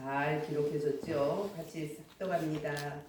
잘 기록해줬죠. 같이 삭독합니다.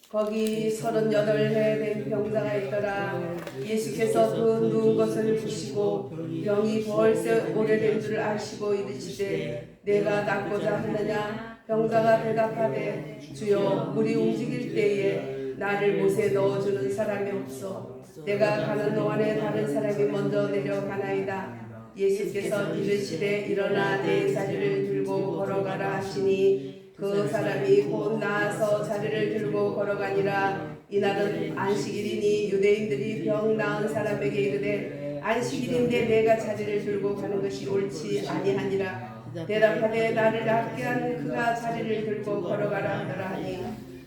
거기 38해 된 병자가 있더라. 예수께서 그 누운 것을 보시고 병이 벌써 오래된 줄 아시고 이르시되 내가 낫고자 하느냐. 병자가 대답하되 주여 물이 움직일 때에 나를 못에 넣어주는 사람이 없어. 내가 가는 동안에 다른 사람이 먼저 내려가나이다. 예수께서 이르시되 일어나 내 자리를 들고 걸어가라 하시니 그 사람이 곧 나아서 자리를 들고 걸어가니라. 이날은 안식일이니 유대인들이 병 나은 사람에게 이르되 안식일인데 내가 자리를 들고 가는 것이 옳지 아니하니라. 대답하되 나를 낫게 한 그가 자리를 들고 걸어가라 하더라 하니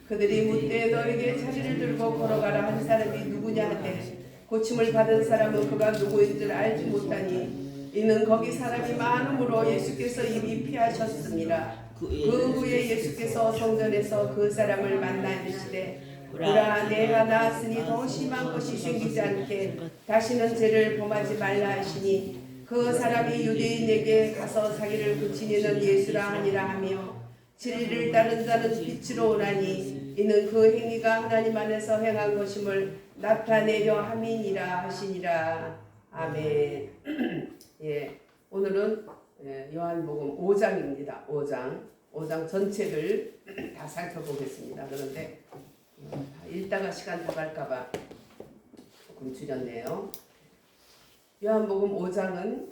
그들이 묻되 너에게 자리를 들고 걸어가라 한 사람이 누구냐 하되 고침을 받은 사람은 그가 누구인 줄 알지 못하니 이는 거기 사람이 많음으로 예수께서 이미 피하셨습니다. 그 후에 예수께서 성전에서 그 사람을 만나 이르시되 보라 내가 나았으니 더 심한 것이 생기지 않게 다시는 죄를 범하지 말라 하시니 그 사람이 유대인에게 가서 자기를 고치니는 예수라 하니라 하며 진리를 따른 자는 빛으로 오나니 이는 그 행위가 하나님 안에서 행한 것임을 나타내려 함이니라 하시니라. 아멘. 예, 오늘은 요한복음 5장입니다. 5장 전체를 다 살펴보겠습니다. 그런데 읽다가 시간 다 갈까봐 조금 줄였네요. 요한복음 5장은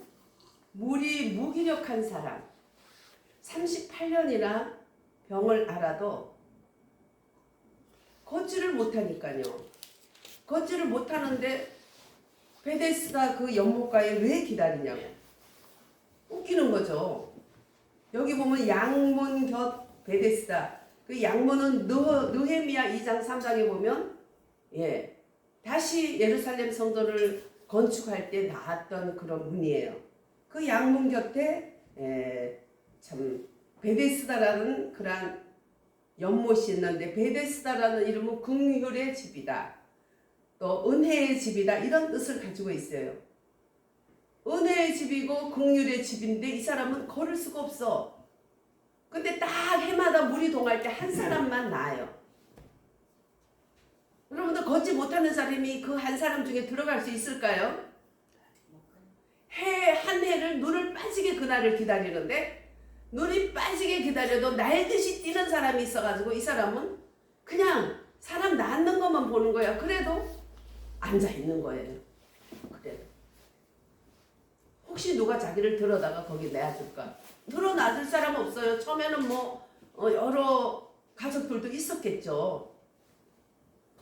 물이 무기력한 사람 38년이나 병을 앓아도 걷지를 못하니까요. 걷지를 못하는데 베데스다 그 연못가에 왜 기다리냐고. 웃기는 거죠. 여기 보면 양문 곁 베데스다. 그 양문은 느헤미야 2장 3장에 보면 다시 예루살렘 성전을 건축할 때 나왔던 그런 문이에요. 그 양문 곁에 참 베데스다라는 그런 연못이 있는데 베데스다라는 이름은 긍휼의 집이다. 또 은혜의 집이다. 이런 뜻을 가지고 있어요. 은혜의 집이고 긍휼의 집인데 이 사람은 걸을 수가 없어. 근데 딱 해마다 물이 동할 때 한 사람만 나아요. 여러분들 걷지 못하는 사람이 그 한 사람 중에 들어갈 수 있을까요? 한 해를 눈을 빠지게 그날을 기다리는데 눈이 빠지게 기다려도 날듯이 뛰는 사람이 있어가지고 이 사람은 그냥 사람 낫는 것만 보는 거야. 그래도 앉아있는 거예요. 그래도 혹시 누가 자기를 들어다가 거기 내어줄까? 들어 놔줄 사람 없어요. 처음에는 여러 가족들도 있었겠죠.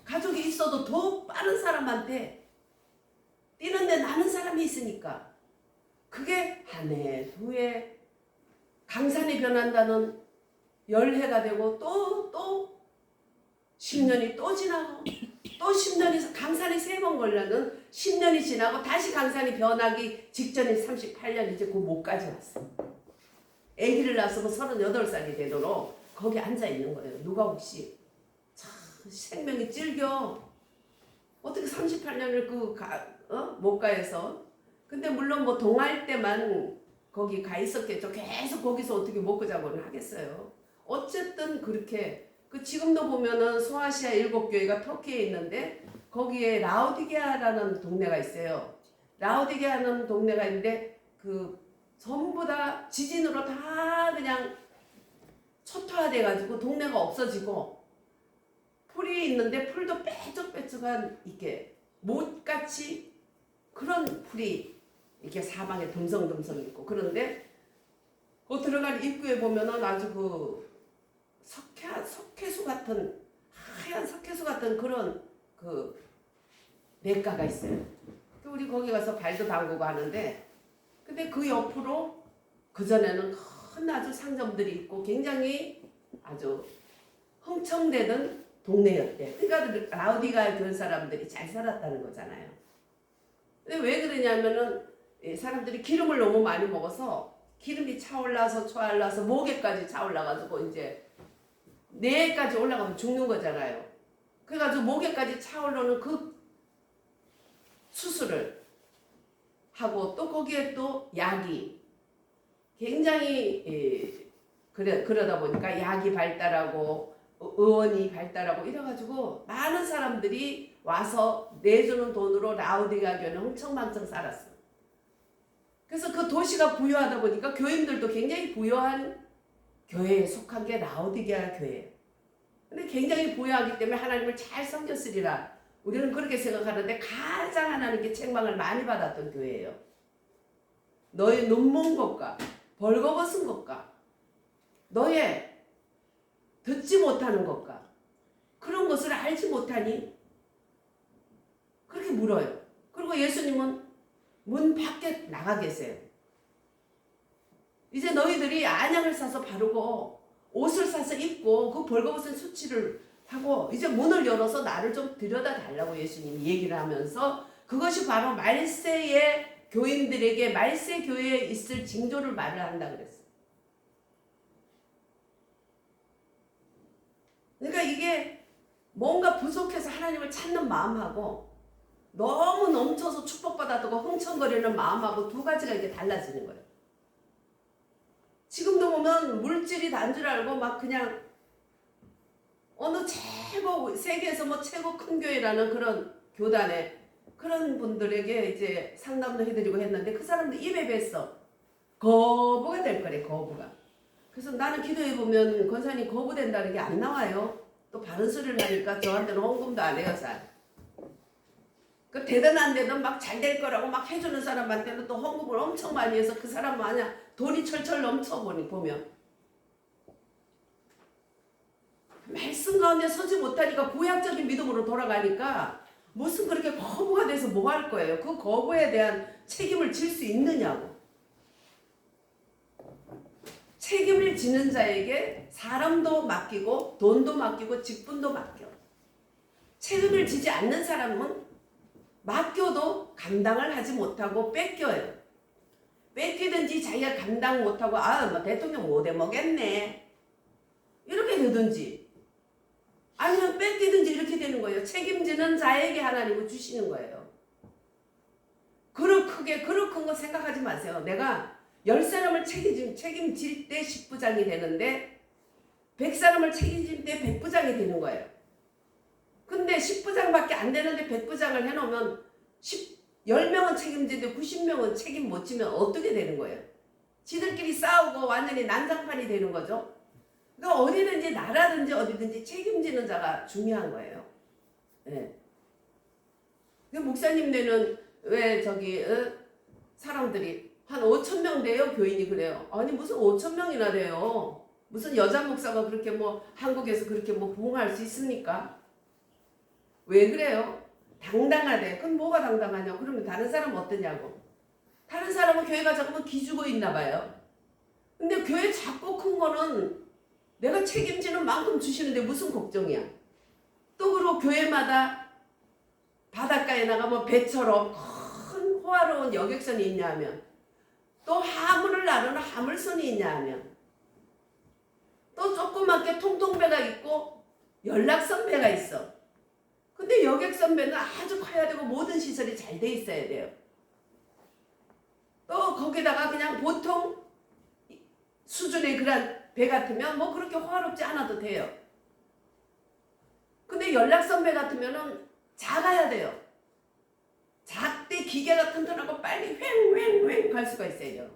가족이 있어도 더 빠른 사람한테 뛰는데 나는 사람이 있으니까 그게 한 해, 두 해, 강산이 변한다는 열해가 되고 또 10년이 또 지나고 또 10년이 강산이 3번 걸려는 10년이 지나고 다시 강산이 변하기 직전인 38년 이제 그 목까지 왔어. 아기를 낳았으면 38살이 되도록 거기 앉아 있는 거예요. 누가 혹시 참 생명이 찔겨. 어떻게 38년을 목가에서. 근데 물론 동할 때만 거기 가 있었겠죠. 계속 거기서 어떻게 먹고 자고는 하겠어요. 어쨌든 그렇게 지금도 보면은 소아시아 7교회가 터키에 있는데 거기에 라오디게아라는 동네가 있어요. 라오디게아는 동네가 있는데 전부 다 지진으로 다 그냥 초토화돼가지고 동네가 없어지고 풀이 있는데 풀도 빼쭉빼쭉한 이렇게 못같이 그런 풀이 이렇게 사방에 듬성듬성 있고 그런데 들어간 입구에 보면은 아주 석회수 같은 하얀 석회수 같은 그런 냇가가 있어요. 우리 거기 가서 발도 담그고 하는데 근데 그 옆으로 그전에는 큰 아주 상점들이 있고 굉장히 아주 흥청대던 동네였대. 그러니까 라우디가 그런 사람들이 잘 살았다는 거잖아요. 근데 왜 그러냐면은 사람들이 기름을 너무 많이 먹어서 기름이 차올라서 목에까지 차올라가지고 이제 뇌까지 올라가면 죽는 거잖아요. 그래가지고 목에까지 차오르는 그 수술을 하고 또 거기에 또 약이 굉장히 그러다 보니까 약이 발달하고 의원이 발달하고 이래가지고 많은 사람들이 와서 내주는 돈으로 라오디게아 교회는 흥청망청 살았어. 그래서 그 도시가 부유하다 보니까 교인들도 굉장히 부유한 교회에 속한 게 라오디게아 교회예요. 근데 굉장히 부유하기 때문에 하나님을 잘 섬겼으리라. 우리는 그렇게 생각하는데 가장 하나님께 책망을 많이 받았던 교회예요. 너의 눈먼 것과 벌거벗은 것과 너의 듣지 못하는 것과 그런 것을 알지 못하니 그렇게 물어요. 그리고 예수님은 문 밖에 나가 계세요. 이제 너희들이 안약을 사서 바르고 옷을 사서 입고 그 벌거벗은 수치를 하고 이제 문을 열어서 나를 좀 들여다 달라고 예수님이 얘기를 하면서 그것이 바로 말세의 교인들에게 말세 교회에 있을 징조를 말을 한다 그랬어요. 그러니까 이게 뭔가 부족해서 하나님을 찾는 마음하고 너무 넘쳐서 축복받았다고 흥청거리는 마음하고 두 가지가 이게 달라지는 거예요. 지금도 보면 물질이 단 줄 알고 막 그냥 어느 최고 세계에서 뭐 최고 큰 교회라는 그런 교단에 그런 분들에게 이제 상담도 해드리고 했는데 그 사람들 입에 뱄어. 거부가 될 거래, 거부가. 그래서 나는 기도해 보면 권사님 거부된다는 게 안 나와요. 또 바른 소리를 하니까 저한테는 헌금도 안 해요, 잘. 그 대단한 데는 막 잘 될 거라고 막 해주는 사람한테는 또 헌금을 엄청 많이 해서 그 사람 마냥 돈이 철철 넘쳐 보면 말씀 가운데 서지 못하니까 구약적인 믿음으로 돌아가니까 무슨 그렇게 거부가 돼서 뭐 할 거예요? 그 거부에 대한 책임을 질 수 있느냐고. 책임을 지는 자에게 사람도 맡기고 돈도 맡기고 직분도 맡겨. 책임을 지지 않는 사람은 맡겨도 감당을 하지 못하고 뺏겨요. 뺏기든지 자기가 감당 못하고 뭐 대통령 못 해먹겠네 이렇게 되든지 아니면 뺏기든지 이렇게 되는 거예요. 책임지는 자에게 하나님은 주시는 거예요. 그렇게 크게 그렇게 큰 거 생각하지 마세요. 내가 10사람을 책임질 때 10부장이 되는데 100사람을 책임질 때 100부장이 되는 거예요. 근데 10부장밖에 안 되는데 100부장을 해놓으면 10명은 책임지는데 90명은 책임 못 지면 어떻게 되는 거예요? 지들끼리 싸우고 완전히 난장판이 되는 거죠. 그러니까 어디든지 나라든지 어디든지 책임지는 자가 중요한 거예요. 네. 목사님네는 왜 사람들이 한 5,000명 돼요? 교인이 그래요. 아니 무슨 5,000명이나 돼요. 무슨 여자 목사가 그렇게 뭐 한국에서 그렇게 뭐 부흥할 수 있습니까? 왜 그래요? 당당하대. 그럼 뭐가 당당하냐? 그러면 다른 사람은 어떠냐고. 다른 사람은 교회가 자꾸만 기죽어 있나 봐요. 근데 교회 작고 큰 거는 내가 책임지는 만큼 주시는데 무슨 걱정이야. 또 그리고 교회마다 바닷가에 나가면 배처럼 큰 호화로운 여객선이 있냐 하면 또 하물을 나르는 하물선이 있냐 하면 또 조그맣게 통통배가 있고 연락선배가 있어. 근데 여객선배는 아주 커야 되고 모든 시설이 잘 돼 있어야 돼요. 또 거기다가 그냥 보통 수준의 그런 배 같으면 뭐 그렇게 호화롭지 않아도 돼요. 근데 연락선배 같으면은 작아야 돼요. 작대 기계가 튼튼하고 빨리 휑휑휑 갈 수가 있어요.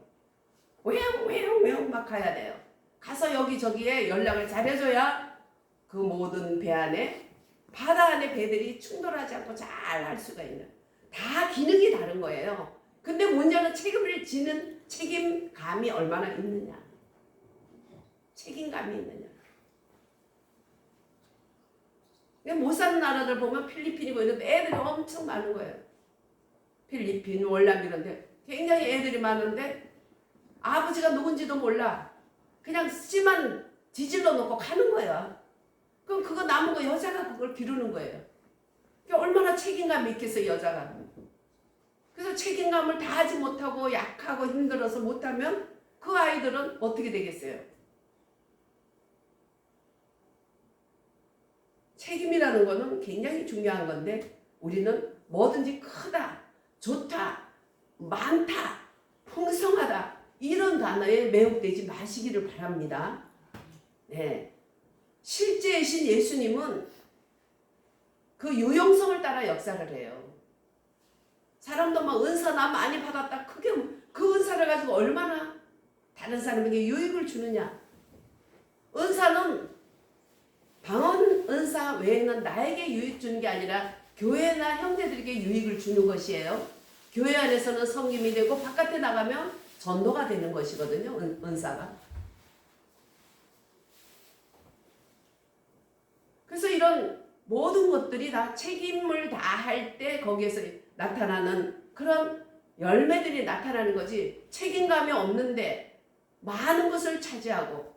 휑휑휑 막 가야 돼요. 가서 여기저기에 연락을 잘해줘야 그 모든 배 안에 바다 안에 배들이 충돌하지 않고 잘 할 수가 있는. 다 기능이 다른 거예요. 근데 문제는 책임을 지는 책임감이 얼마나 있느냐. 책임감이 있느냐. 못 사는 나라들 보면 필리핀이고 이런데 애들이 엄청 많은 거예요. 필리핀, 월남 이런데 굉장히 애들이 많은데 아버지가 누군지도 몰라. 그냥 씨만 뒤질러 놓고 가는 거야. 그럼 그거 남은 거 여자가 그걸 기르는 거예요. 그러니까 얼마나 책임감이 있겠어요, 여자가. 그래서 책임감을 다 하지 못하고 약하고 힘들어서 못하면 그 아이들은 어떻게 되겠어요? 책임이라는 거는 굉장히 중요한 건데 우리는 뭐든지 크다, 좋다, 많다, 풍성하다 이런 단어에 매혹되지 마시기를 바랍니다. 예. 실제이신 예수님은 그 유용성을 따라 역사를 해요. 사람도 막 은사 나 많이 받았다. 그게 그 은사를 가지고 얼마나 다른 사람에게 유익을 주느냐. 은사는 방언 은사 외에는 나에게 유익 주는 게 아니라 교회나 형제들에게 유익을 주는 것이에요. 교회 안에서는 섬김이 되고 바깥에 나가면 전도가 되는 것이거든요. 은사가. 그래서 이런 모든 것들이 다 책임을 다할 때 거기에서 나타나는 그런 열매들이 나타나는 거지, 책임감이 없는데 많은 것을 차지하고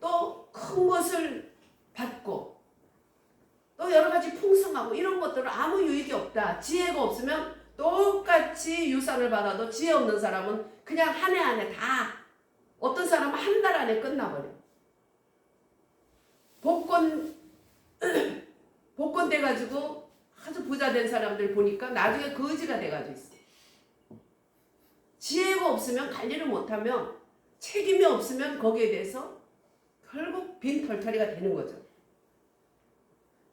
또 큰 것을 받고 또 여러 가지 풍성하고 이런 것들은 아무 유익이 없다. 지혜가 없으면 똑같이 유산을 받아도 지혜 없는 사람은 그냥 한 해 안에 다, 어떤 사람은 한 달 안에 끝나버려. 복권 돼가지고 아주 부자 된 사람들 보니까 나중에 거지가 돼가지고 있어. 지혜가 없으면 관리를 못하면, 책임이 없으면 거기에 대해서 결국 빈 털터리가 되는 거죠.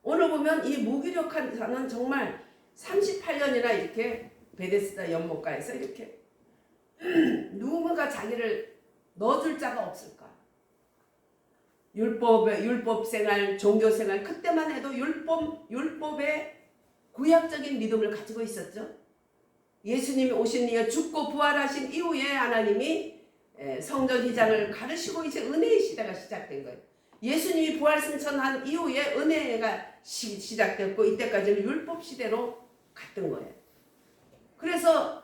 오늘 보면 이 무기력한 자는 정말 38년이나 이렇게 베데스다 연못가에서 이렇게 누군가 자기를 넣어줄 자가 없을까? 율법 생활, 종교 생활, 그때만 해도 율법의 구약적인 믿음을 가지고 있었죠. 예수님이 오신 이후 죽고 부활하신 이후에 하나님이 성전 휘장을 가르시고 이제 은혜의 시대가 시작된 거예요. 예수님이 부활 승천한 이후에 은혜가 시작됐고 이때까지는 율법 시대로 갔던 거예요. 그래서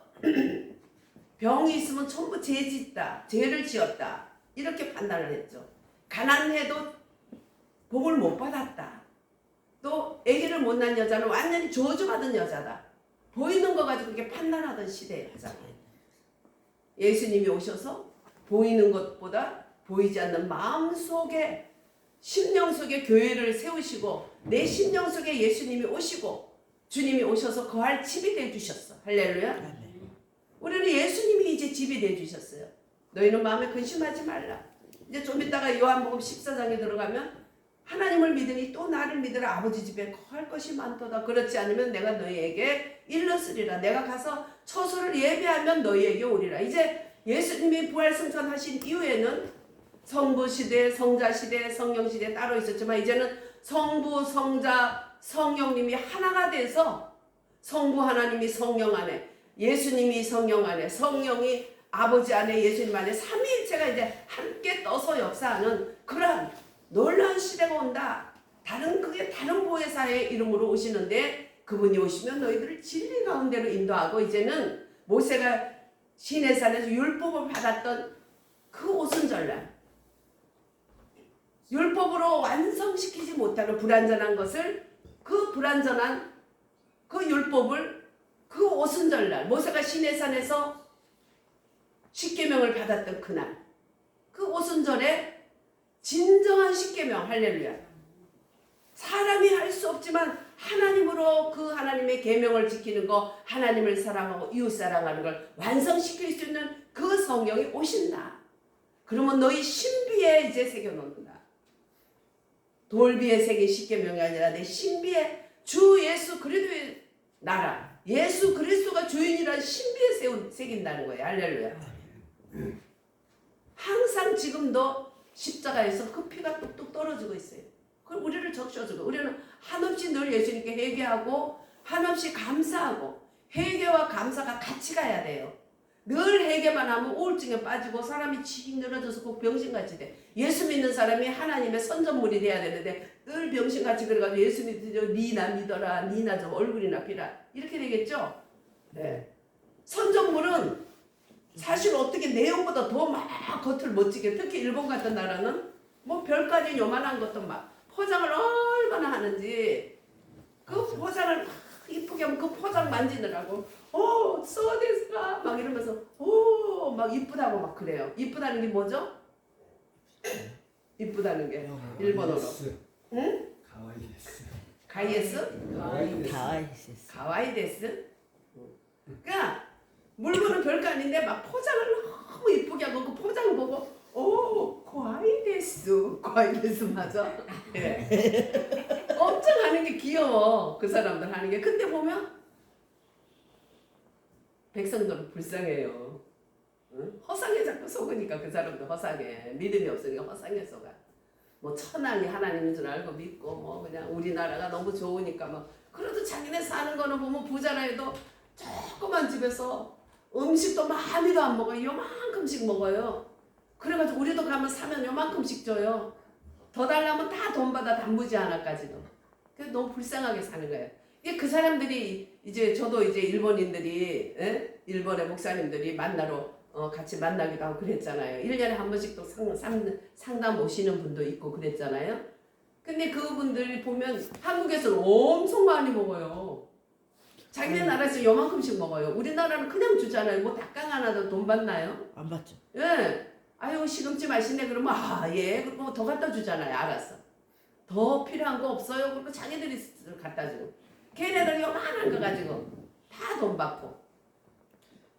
병이 있으면 전부 죄를 지었다 이렇게 판단을 했죠. 가난해도 복을 못 받았다. 또 아기를 못 낳은 여자는 완전히 저주받은 여자다. 보이는 거 가지고 그렇게 판단하던 시대였잖아요. 예수님이 오셔서 보이는 것보다 보이지 않는 마음 속에, 심령 속에 교회를 세우시고 내 심령 속에 예수님이 오시고 주님이 오셔서 거할 집이 되어주셨어. 할렐루야. 우리는 예수님이 이제 집이 되어주셨어요. 너희는 마음에 근심하지 말라. 이제 좀 이따가 요한복음 14장에 들어가면 하나님을 믿으니 또 나를 믿으라. 아버지 집에 거할 것이 많도다. 그렇지 않으면 내가 너희에게 일렀으리라. 내가 가서 처소를 예배하면 너희에게 오리라. 이제 예수님이 부활승천하신 이후에는 성부 시대, 성자 시대, 성령 시대 따로 있었지만 이제는 성부, 성자, 성령님이 하나가 돼서 성부 하나님이 성령 안에, 예수님이 성령 안에, 성령이 아버지 안에, 예수님 안에 삼위일체가 이제 함께 떠서 역사하는 그러한 놀라운 시대가 온다. 그게 다른 보혜사의 이름으로 오시는데 그분이 오시면 너희들을 진리 가운데로 인도하고 이제는 모세가 시내산에서 율법을 받았던 그 오순절날, 율법으로 완성시키지 못하는 불완전한 것을, 그 불완전한 그 율법을 그 오순절날 모세가 시내산에서 십계명을 받았던 그날, 그 오순절에 진정한 십계명, 할렐루야. 사람이 할 수 없지만 하나님으로 그 하나님의 계명을 지키는 거, 하나님을 사랑하고 이웃 사랑하는 걸 완성시킬 수 있는 그 성령이 오신다. 그러면 너희 신비에 이제 새겨놓는다. 돌비에 새긴 십계명이 아니라 내 신비에 주 예수 그리스도의 나라, 예수 그리스도가 주인이라는 신비에 새긴다는 거예요. 할렐루야. 항상 지금도 십자가에서 그 피가 뚝뚝 떨어지고 있어요. 그걸 우리를 적셔주고, 우리는 한없이 늘 예수님께 회개하고 한없이 감사하고, 회개와 감사가 같이 가야 돼요. 늘 회개만 하면 우울증에 빠지고 사람이 칙 늘어져서 꼭 병신같이 돼. 예수 믿는 사람이 하나님의 선전물이 돼야 되는데 늘 병신같이 그래가지고 예수 믿으려 니나 믿어라, 니나 좀 얼굴이나 비라 이렇게 되겠죠. 네. 선전물은 사실 어떻게 내용보다 더 막 겉을 멋지게, 특히 일본 같은 나라는 뭐 별까지 요만한 것도 막 포장을 얼마나 하는지, 그 포장을 막 이쁘게 하면 그 포장 만지느라고 써데스가 막 이러면서 막 이쁘다고 막 그래요. 이쁘다는 게 뭐죠? 이쁘다는 게 일본어로 응? 가와이데스? 가와이데스? 그러니까 물건은 별거 아닌데 막 포장을 너무 이쁘게 하고 그 포장을 보고 가와이데스 과일에서 맞아. 예. 엄청 하는 게 귀여워. 그 사람들 하는 게. 근데 보면 백성들은 불쌍해요. 응? 허상에 자꾸 속으니까 그 사람도 허상해. 믿음이 없으니까 허상에 속아. 뭐 천왕이 하나님인 줄 알고 믿고 뭐 그냥 우리나라가 너무 좋으니까 뭐 그래도 자기네 사는 거는 보면 부자라 해도 조그만 집에서 음식도 많이도 안 먹어요. 요만큼씩 먹어요. 그래가지고 우리도 가면 사면 요만큼씩 줘요. 더 달라면 다 돈 받아 단무지 하나까지도. 그래서 너무 불쌍하게 사는 거예요. 이게 그 사람들이 이제 저도 이제 일본인들이 일본의 목사님들이 만나러 같이 만나기도 하고 그랬잖아요. 1년에 한 번씩 또 상담 오시는 분도 있고 그랬잖아요. 근데 그분들이 보면 한국에서는 엄청 많이 먹어요. 자기네 나라에서 요만큼씩 먹어요. 우리나라는 그냥 주잖아요. 뭐 닭강 하나도 돈 받나요? 안 받죠. 예. 아유 시금치 맛있네 그러면 예. 그리고 더 갖다 주잖아요. 알았어. 더 필요한 거 없어요? 그리고 자기들이 갖다 주고. 걔네들 요만한 거 가지고 다 돈 받고.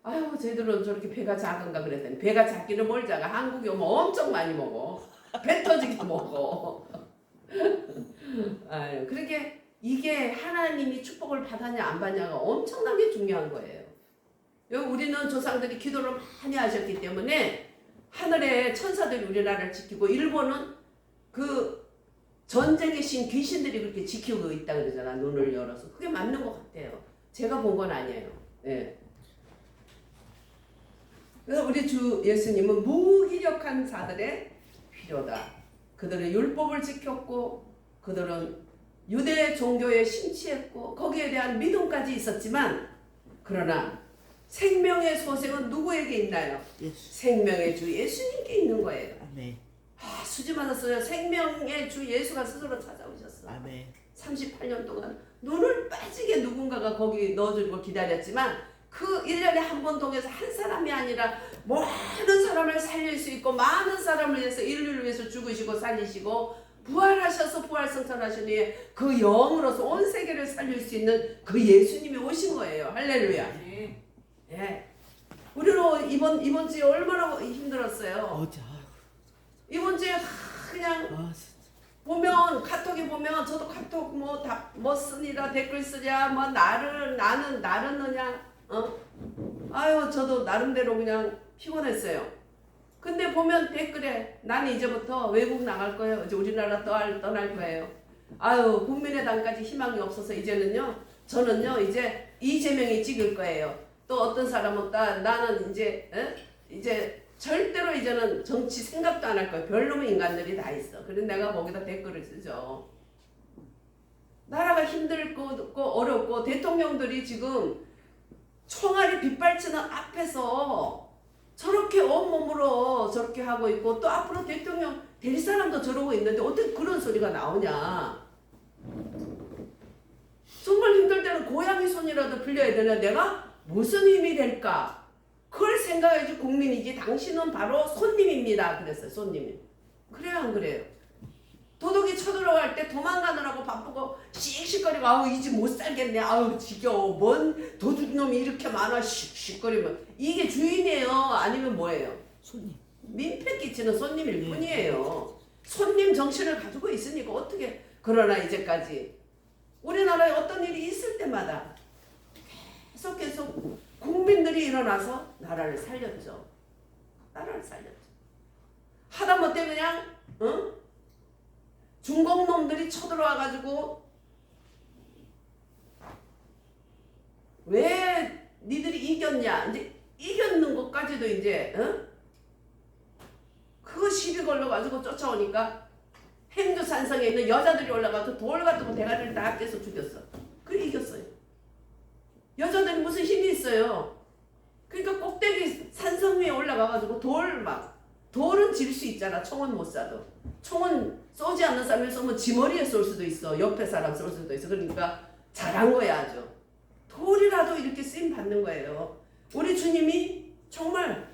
아유 쟤들은 저렇게 배가 작은가 그랬더니 배가 작기는 뭘 작아. 한국이 오면 엄청 많이 먹어. 배 터지게 먹어. 아유 그렇게 이게 하나님이 축복을 받았냐 안 받냐가 엄청나게 중요한 거예요. 여기 우리는 조상들이 기도를 많이 하셨기 때문에 하늘의 천사들이 우리나라를 지키고 일본은 그 전쟁의 신 귀신들이 그렇게 지키고 있다 그러잖아. 눈을 열어서. 그게 맞는 것 같아요. 제가 본 건 아니에요. 예. 그래서 우리 주 예수님은 무기력한 자들의 필요다. 그들은 율법을 지켰고 그들은 유대 종교에 심취했고 거기에 대한 믿음까지 있었지만 그러나 생명의 소생은 누구에게 있나요? 예수. 생명의 주 예수님께 있는 거예요. 아멘. 수지 받았어요. 생명의 주 예수가 스스로 찾아오셨어. 아멘. 38년 동안 눈을 빠지게 누군가가 거기 넣어주고 기다렸지만 그 1년에 한 번 통해서 한 사람이 아니라 많은 사람을 살릴 수 있고 많은 사람을 위해서 인류를 위해서 죽으시고 살리시고 부활하셔서 부활승천하신 후에 그 영으로서 온 세계를 살릴 수 있는 그 예수님이 오신 거예요. 할렐루야. 예. 우리는 이번 주에 얼마나 힘들었어요. 어자. 이번 주에 그냥 보면 카톡에 보면 저도 카톡 뭐 쓰니라 댓글 쓰랴 뭐 나는 그냥 아유 저도 나름대로 그냥 피곤했어요. 근데 보면 댓글에 나는 이제부터 외국 나갈 거예요. 이제 우리나라 떠날 거예요. 아유 국민의당까지 희망이 없어서 이제는요 저는요 이제 이재명이 찍을 거예요. 또 어떤 사람은 나는 이제 절대로 이제는 정치 생각도 안 할 거예요. 별놈의 인간들이 다 있어. 그래서 내가 거기다 댓글을 쓰죠. 나라가 힘들고 어렵고 대통령들이 지금 총알이 빗발치는 앞에서 저렇게 온몸으로 저렇게 하고 있고 또 앞으로 대통령 될 사람도 저러고 있는데 어떻게 그런 소리가 나오냐. 정말 힘들 때는 고양이 손이라도 빌려야 되나 내가 무슨 힘이 될까. 그걸 생각해야지 국민이지 당신은 바로 손님입니다. 그랬어요. 손님이. 그래요 안 그래요? 도둑이 쳐들어갈 때 도망가느라고 바쁘고 씩씩거리고 아우 이 집 못 살겠네. 아우 지겨워. 뭔 도둑놈이 이렇게 많아 씩씩거리면 이게 주인이에요? 아니면 뭐예요? 손님. 민폐 끼치는 손님일 뿐이에요. 손님 정신을 가지고 있으니까 어떻게. 그러나 이제까지 우리나라에 어떤 일이 있을 때마다 계속 국민들이 일어나서 나라를 살렸죠. 나라를 살렸죠. 하다못해 그냥 중국 놈들이 쳐들어와가지고 왜 니들이 이겼냐. 이제 이겼는 것까지도 이제 그거 시비 걸려가지고 쫓아오니까 행주산성에 있는 여자들이 올라가서 돌 같은 거 대가리를 다 깨서 죽였어. 그래 이겼어요. 여자들이 무슨 힘이 있어요. 그러니까 꼭대기 산성 위에 올라가가지고 돌은 질 수 있잖아. 총은 못 쏴도. 총은 쏘지 않는 사람이 쏘면 지 머리에 쏠 수도 있어. 옆에 사람 쏠 수도 있어. 그러니까 잘한 거야 아주. 돌이라도 이렇게 쓰임 받는 거예요. 우리 주님이 정말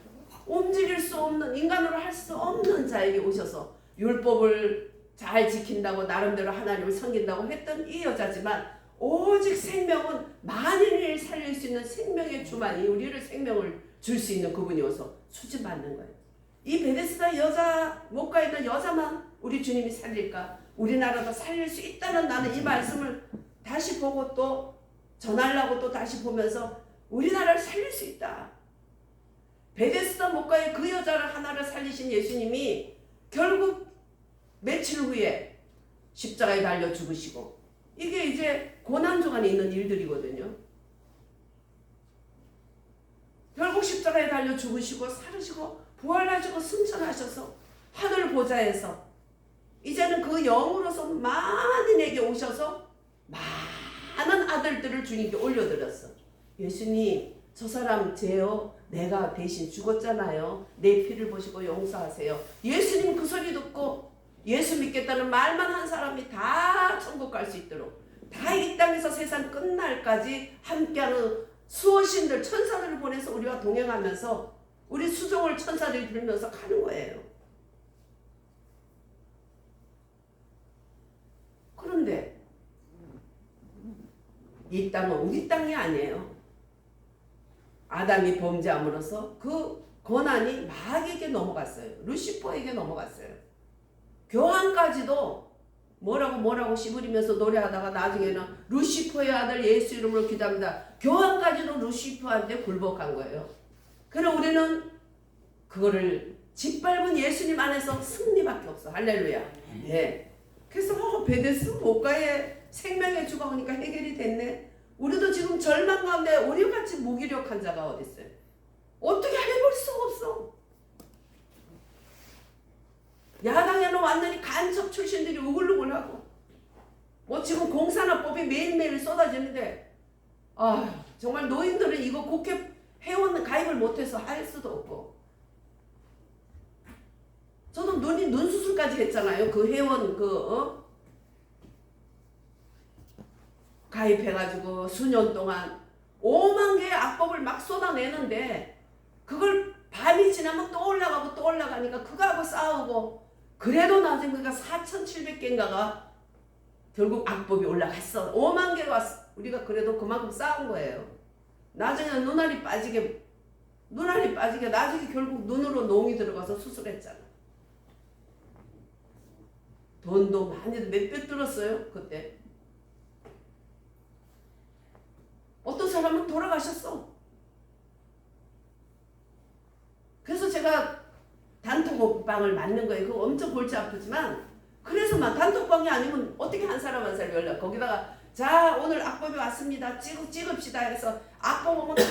움직일 수 없는 인간으로 할 수 없는 자에게 오셔서 율법을 잘 지킨다고 나름대로 하나님을 섬긴다고 했던 이 여자지만 오직 생명은 만인을 살릴 수 있는 생명의 주만이 우리를 생명을 줄 수 있는 그분이 와서 수집받는 거예요. 이 베데스다 여자 목가 있는 여자만 우리 주님이 살릴까? 우리나라도 살릴 수 있다는 나는 이 말씀을 다시 보고 또 전하려고 또 다시 보면서 우리나라를 살릴 수 있다. 베데스다 목가의 그 여자를 하나를 살리신 예수님이 결국 며칠 후에 십자가에 달려 죽으시고, 이게 이제 고난주간에 있는 일들이거든요. 결국 십자가에 달려 죽으시고 살으시고 부활하시고 승천하셔서 하늘 보좌에서 이제는 그 영으로서 만인에게 오셔서 많은 아들들을 주님께 올려드렸어. 예수님, 저 사람 죄요 내가 대신 죽었잖아요. 내 피를 보시고 용서하세요. 예수님 그 소리 듣고 예수 믿겠다는 말만 한 사람이 다 천국 갈 수 있도록, 다 이 땅에서 세상 끝날까지 함께하는 수호신들 천사들을 보내서 우리와 동행하면서 우리 수종을 천사들이 부르면서 가는 거예요. 그런데 이 땅은 우리 땅이 아니에요. 아담이 범죄함으로써 그 권한이 마귀에게 넘어갔어요. 루시퍼에게 넘어갔어요. 교황까지도 뭐라고 씨부리면서 노래하다가 나중에는 루시퍼의 아들 예수 이름으로 기도합니다. 교황까지도 루시퍼한테 굴복한 거예요. 그럼 우리는 그거를 짓밟은 예수님 안에서 승리밖에 없어. 할렐루야. 네. 그래서 베데스 목가의 생명의 주가 오니까 해결이 됐네. 우리도 지금 절망 가운데 우리같이 무기력한 자가 어디 있어요? 어떻게 해볼 수가 없어. 야당에는 완전히 간첩 출신들이 우글우글하고, 뭐 지금 공산화법이 매일매일 쏟아지는데, 아 정말 노인들은 이거 국회 회원 가입을 못해서 할 수도 없고, 저도 눈 수술까지 했잖아요. 그 회원 가입해가지고 수년 동안 5만 개의 악법을 막 쏟아내는데, 그걸 밤이 지나면 또 올라가고 또 올라가니까 그거하고 싸우고, 그래도 나중에 그가 4,700개인가가 결국 악법이 올라갔어. 5만 개가 왔어. 우리가 그래도 그만큼 싸운 거예요. 나중에는 눈알이 빠지게 나중에 결국 눈으로 농이 들어가서 수술했잖아. 돈도 많이 몇배 들었어요 그때. 어떤 사람은 돌아가셨어. 그래서 제가 단톡방을 만든 거예요. 그거 엄청 골치 아프지만, 그래서 막 단톡방이 아니면 어떻게 한 사람 한 사람 연락, 거기다가 자 오늘 악법이 왔습니다 찍읍시다 해서 악법 오면 다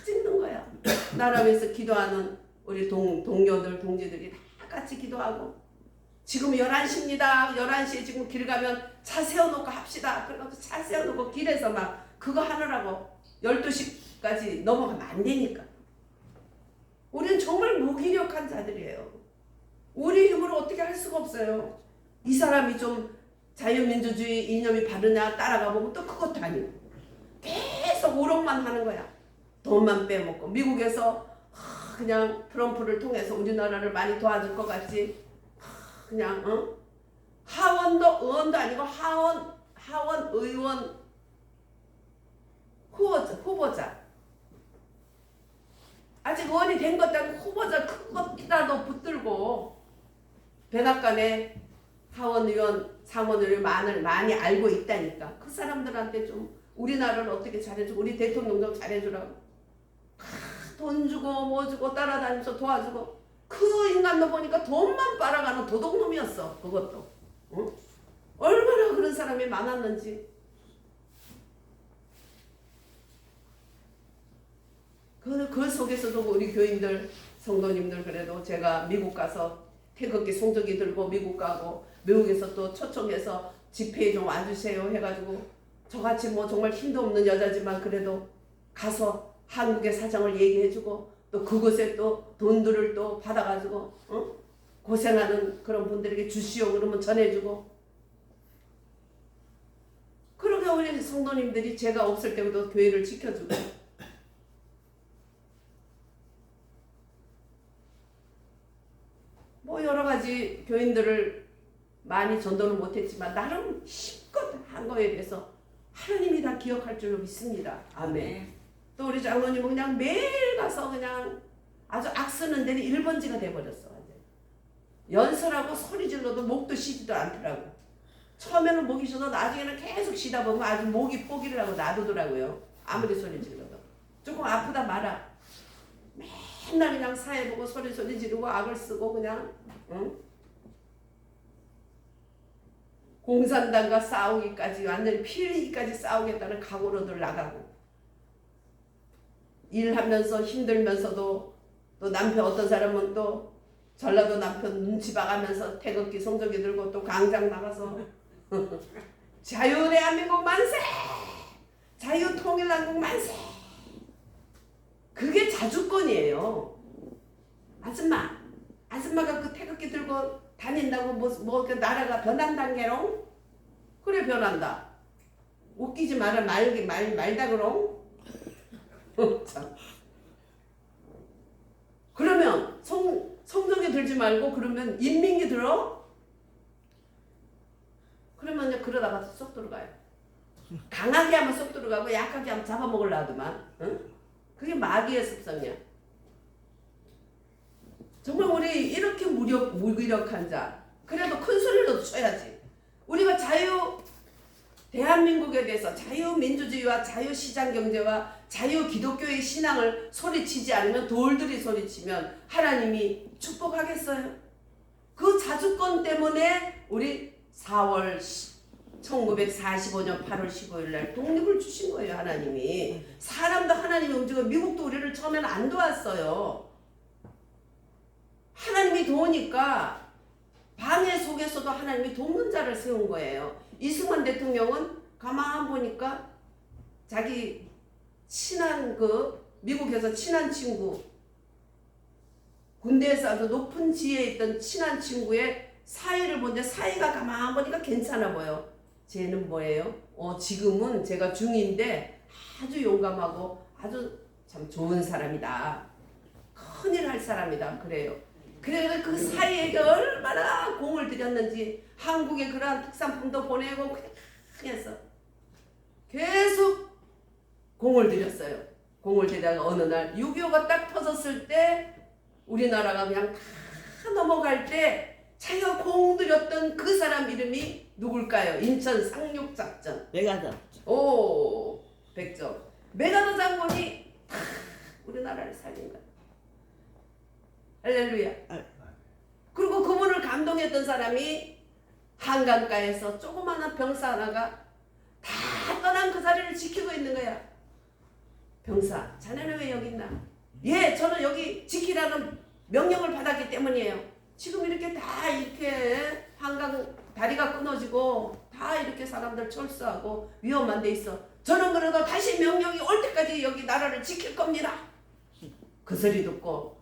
찍는 거야. 나라 위해서 기도하는 우리 동료들 동지들이 다 같이 기도하고, 지금 11시입니다 11시에 지금 길 가면 차 세워놓고 합시다. 그래서 차 세워놓고 길에서 막 그거 하느라고 12시까지 넘어가면 안 되니까. 우리는 정말 무기력한 자들이에요. 우리 힘으로 어떻게 할 수가 없어요. 이 사람이 좀 자유민주주의 이념이 바르냐 따라가 보면 또 그것도 아니고, 계속 우롱만 하는 거야. 돈만 빼먹고. 미국에서 그냥 트럼프를 통해서 우리나라를 많이 도와줄 것 같지, 그냥 하원도 의원도 아니고 하원 의원 후보자 아직 의원이 된 것도 아니고 후보자 큰 것이라도 붙들고 백악관에 하원 의원 상원 의원을 많이 알고 있다니까. 그 사람들한테 좀 우리나라를 어떻게 잘해주고 우리 대통령 좀 잘해주라고 돈 주고 뭐 주고 따라다니면서 도와주고. 그 인간도 보니까 돈만 빨아가는 도둑놈이었어. 그것도 얼마나 그런 사람이 많았는지. 그 속에서도 우리 교인들 성도님들, 그래도 제가 미국 가서 태극기 송저기 들고 미국 가고, 미국에서 또 초청해서 집회에 좀 와주세요 해가지고, 저같이 뭐 정말 힘도 없는 여자지만 그래도 가서 한국의 사정을 얘기해주고, 또 그곳에 또 돈들을 또 받아가지고 고생하는 그런 분들에게 주시오 그러면 전해주고. 그러게 우리 성도님들이 제가 없을 때도 교회를 지켜주고. 뭐 여러가지 교인들을 많이 전도는 못했지만 나름 힘껏 한 거에 대해서 하나님이 다 기억할 줄로 믿습니다. 아멘. 또 우리 장로님은 그냥 매일 가서 그냥 아주 악쓰는 데는 1번지가 돼버렸어. 연설하고 소리 질러도 목도 쉬지도 않더라고. 처음에는 목이 쉬어도 나중에는 계속 쉬다 보면 아주 목이 포기를 하고 놔두더라고요. 아무리 소리 질러도. 조금 아프다 말아. 맨날 그냥 사회 보고 소리 지르고 악을 쓰고 그냥 응? 공산당과 싸우기까지 완전히 피 흘리기까지 싸우겠다는 각오로들 나가고 일하면서 힘들면서도 또 남편 어떤 사람은 또 전라도 남편 눈치 봐가면서 태극기 성조기 들고 또 광장 나가서 자유 대한민국 만세! 자유 통일한국 만세! 그게 자주권이에요. 아줌마가 그 태극기 들고 다닌다고 그 나라가 변한단계롱? 그래 변한다. 웃기지 마라 말다 그롱? 참. 그러면 성적이 들지 말고 그러면 인민기 들어? 그러면 그러다가 쏙 들어가요. 강하게 하면 쏙 들어가고 약하게 하면 잡아먹으려 하더만. 응? 그게 마귀의 습성이야. 정말 우리 이렇게 무기력한 자 그래도 큰 소리로 쳐야지. 우리가 대한민국에 대해서 자유민주주의와 자유시장경제와 자유기독교의 신앙을 소리치지 않으면 돌들이 소리치면 하나님이 축복하겠어요? 그 자주권 때문에 우리 1945년 8월 15일 날 독립을 주신 거예요. 하나님이. 사람도 하나님이 움직여. 미국도 우리를 처음에는 안 도왔어요. 하나님이 도우니까 방해 속에서도 하나님이 돕는 자를 세운 거예요. 이승만 대통령은 가만 보니까 자기 친한 미국에서 친한 친구 군대에서 아주 높은 지위에 있던 친한 친구의 사이를 본데 사이가 가만 보니까 괜찮아 보여. 쟤는 뭐예요? 지금은 제가 중인데 아주 용감하고 아주 참 좋은 사람이다. 큰일 할 사람이다. 그래요. 그래서 그 사이에게 얼마나 공을 들였는지 한국에 그러한 특산품도 보내고 해서 계속 공을 들였어요. 공을 들여다가 어느 날 6.25가 딱 터졌을 때 우리나라가 그냥 다 넘어갈 때 자기가 공 들였던 그 사람 이름이 누굴까요? 인천 상륙작전. 메가더. 오, 100점. 메가더 장군이 다 우리나라를 살린 거야. 할렐루야. 그리고 그분을 감동했던 사람이 한강가에서 조그마한 병사 하나가 다 떠난 그 자리를 지키고 있는 거야. 병사, 자네는 왜 여기 있나? 예, 저는 여기 지키라는 명령을 받았기 때문이에요. 지금 이렇게 다 이렇게 한강 다리가 끊어지고 다 이렇게 사람들 철수하고 위험한 데 있어. 저는 그래도 다시 명령이 올 때까지 여기 나라를 지킬 겁니다. 그 소리 듣고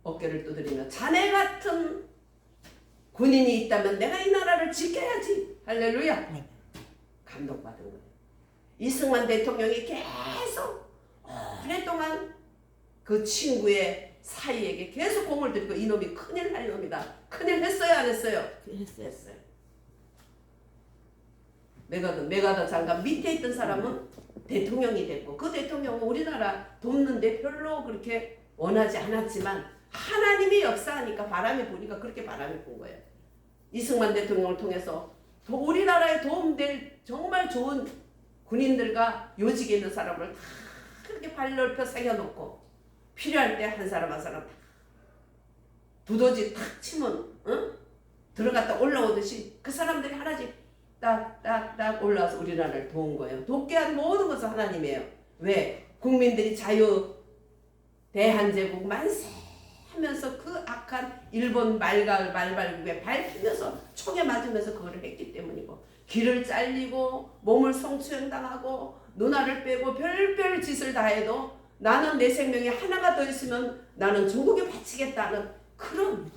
어깨를 두드리며 자네 같은 군인이 있다면 내가 이 나라를 지켜야지. 할렐루야. 감동받은 거예요. 이승만 대통령이 계속 오랫동안 그 친구의 사이에게 계속 공을 들이고 이놈이 큰일 할 놈이다. 큰일 했어요 안 했어요? 했어요. 메가더 장관 밑에 있던 사람은 대통령이 됐고 그 대통령은 우리나라 돕는데 별로 그렇게 원하지 않았지만 하나님이 역사하니까 바람이 부니까 그렇게 바람이 분 거예요. 이승만 대통령을 통해서 우리나라에 도움될 정말 좋은 군인들과 요직에 있는 사람을 다 그렇게 발 넓혀 새겨놓고 필요할 때 한 사람 한 사람 다 두더지 탁 치면 들어갔다 올라오듯이 그 사람들이 하나씩 딱딱딱 올라와서 우리나라를 도운 거예요. 돕게 한 모든 것은 하나님이에요. 왜? 국민들이 자유 대한제국 만세 하면서 그 악한 일본 말발굽에 밟히면서 총에 맞으면서 그거를 했기 때문이고 귀를 잘리고 몸을 성추행당하고 눈알을 빼고 별별 짓을 다 해도 나는 내 생명이 하나가 더 있으면 나는 조국에 바치겠다는 그런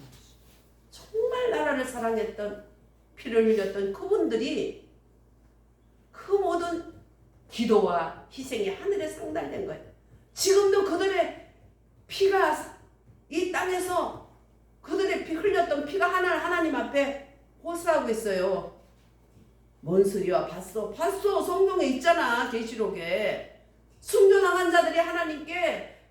정말 나라를 사랑했던 피를 흘렸던 그분들이 그 모든 기도와 희생이 하늘에 상달된 거예요. 지금도 그들의 피가 이 땅에서 그들의 피 흘렸던 피가 하나님 앞에 호소하고 있어요. 뭔 소리야? 봤어 성경에 있잖아. 계시록에 숨겨나간 자들이 하나님께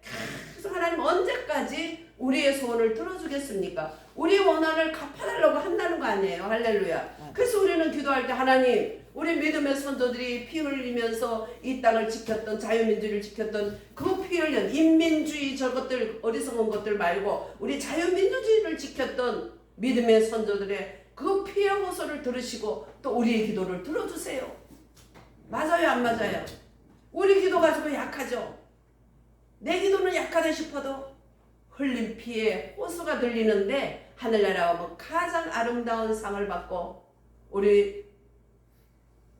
그래서 하나님 언제까지 우리의 소원을 들어주겠습니까? 우리의 원한을 갚아달라고 한다는 거 아니에요. 할렐루야. 그래서 우리는 기도할 때 하나님, 우리 믿음의 선조들이 피 흘리면서 이 땅을 지켰던, 자유민주를 지켰던 그 피 흘린 인민주의 저것들, 어리석은 것들 말고 우리 자유민주주의를 지켰던 믿음의 선조들의 그 피의 호소를 들으시고 또 우리의 기도를 들어주세요. 맞아요, 안 맞아요? 우리 기도 가지고 약하죠. 내 기도는 약하다 싶어도 흘린 피의 호소가 들리는데 하늘나라 오면 가장 아름다운 상을 받고 우리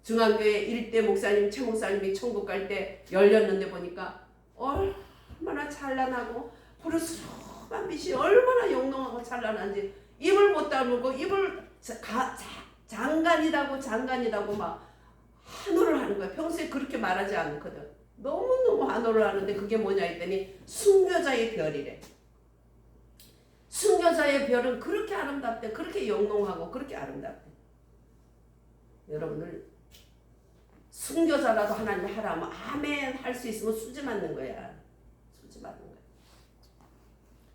중앙교회 일대 목사님, 최 목사님이 천국 갈 때 열렸는데 보니까 얼마나 찬란하고 푸르스름한 빛이 얼마나 영롱하고 찬란한지 입을 못 다물고 입을 장관이다고 막 환호를 하는 거야. 평소에 그렇게 말하지 않거든. 너무너무 환호를 하는데 그게 뭐냐 했더니 순교자의 별이래. 순교자의 별은 그렇게 아름답대. 그렇게 영롱하고 그렇게 아름답대. 여러분들 순교자라도 하나님 하라면 아멘 할 수 있으면 수지 맞는 거야. 수지 맞는 거야.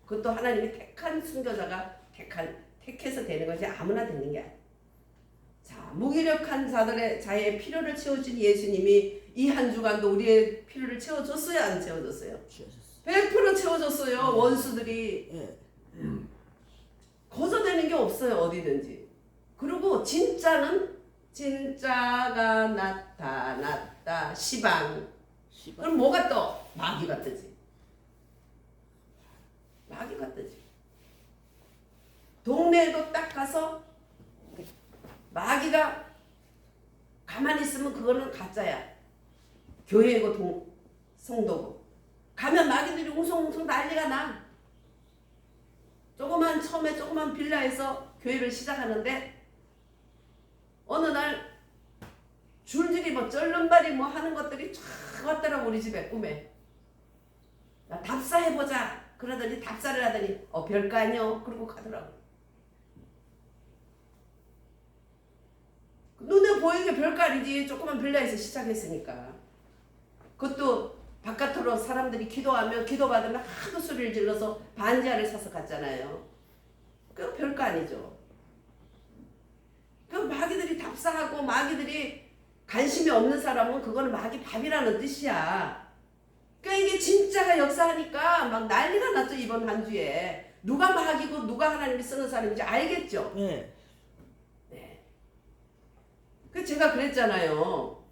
그것도 하나님이 택한 순교자가 택해서 되는 거지 아무나 되는 게 아니야. 자, 무기력한 자의 필요를 채워준 예수님이 이 한 주간도 우리의 필요를 채워줬어요? 안 채워줬어요? 100% 채워줬어요. 원수들이 거저되는 게 없어요. 어디든지. 그리고 진짜가 나타났다. 시방. 그럼 뭐가 떠? 마귀가 뜨지. 마귀가 뜨지. 동네에도 딱 가서 마귀가 가만히 있으면 그거는 가짜야. 교회고 성도고. 가면 마귀들이 웅성웅성 난리가 나. 처음에 조그만 빌라에서 교회를 시작하는데 어느 날 줄줄이 뭐 쩔름발이 뭐 하는 것들이 쫙 왔더라고 우리 집에 꿈에. 나 답사해보자. 그러더니 답사를 하더니 별거 아니요. 그러고 가더라고. 눈에 보이게 별거 아니지. 조그만 빌라에서 시작했으니까. 그것도 바깥으로 사람들이 기도하면 기도받으면 하도 소리를 질러서 반지하를 사서 갔잖아요. 그거 별거 아니죠. 그 마귀들이 답사하고 마귀들이 관심이 없는 사람은 그거는 마귀 밥이라는 뜻이야. 그러니까 이게 진짜가 역사하니까 막 난리가 났죠. 이번 한 주에. 누가 마귀고 누가 하나님이 쓰는 사람인지 알겠죠? 네. 그 제가 그랬잖아요.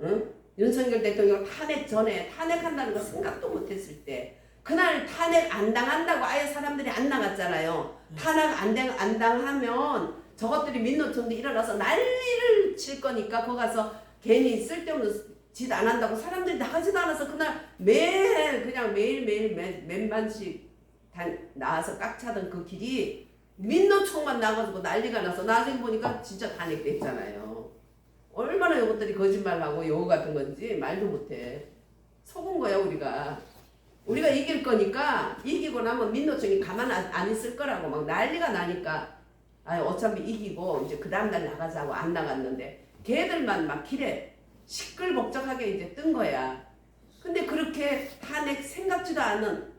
응? 윤석열 대통령 탄핵 전에 탄핵한다는 거 생각도 못했을 때 그날 탄핵 안 당한다고 아예 사람들이 안 나갔잖아요. 탄핵 안 당하면 저것들이 민노총도 일어나서 난리를 칠 거니까 거기 가서 괜히 쓸데없는 짓 안 한다고 사람들이 나가지도 않아서 그날 매일 몇만씩 나와서 깍차던 그 길이 민노총만 나가지고 난리가 나서 나중에 보니까 진짜 탄핵됐잖아요. 얼마나 요것들이 거짓말하고 요거 같은 건지 말도 못해. 속은 거야 우리가. 우리가 이길 거니까 이기고 나면 민노총이 가만 안 있을 거라고 막 난리가 나니까 어차피 이기고 이제 그 다음날 나가자고 안 나갔는데 걔들만 막 길에 시끌벅적하게 이제 뜬 거야. 근데 그렇게 탄핵 생각지도 않은,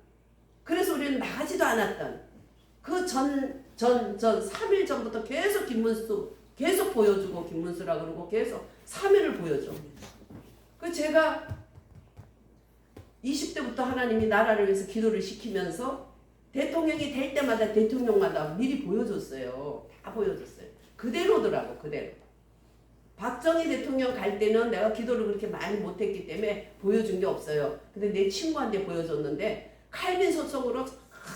그래서 우리는 나가지도 않았던 그 전 3일 전부터 계속 김문수 계속 보여주고 김문수라 그러고 계속 3일을 보여줘. 그 제가 20대부터 하나님이 나라를 위해서 기도를 시키면서 대통령이 될 때마다 대통령마다 미리 보여줬어요. 다 보여줬어요. 그대로더라고. 그대로. 박정희 대통령 갈 때는 내가 기도를 그렇게 많이 못했기 때문에 보여준 게 없어요. 근데 내 친구한테 보여줬는데 칼빈 소총으로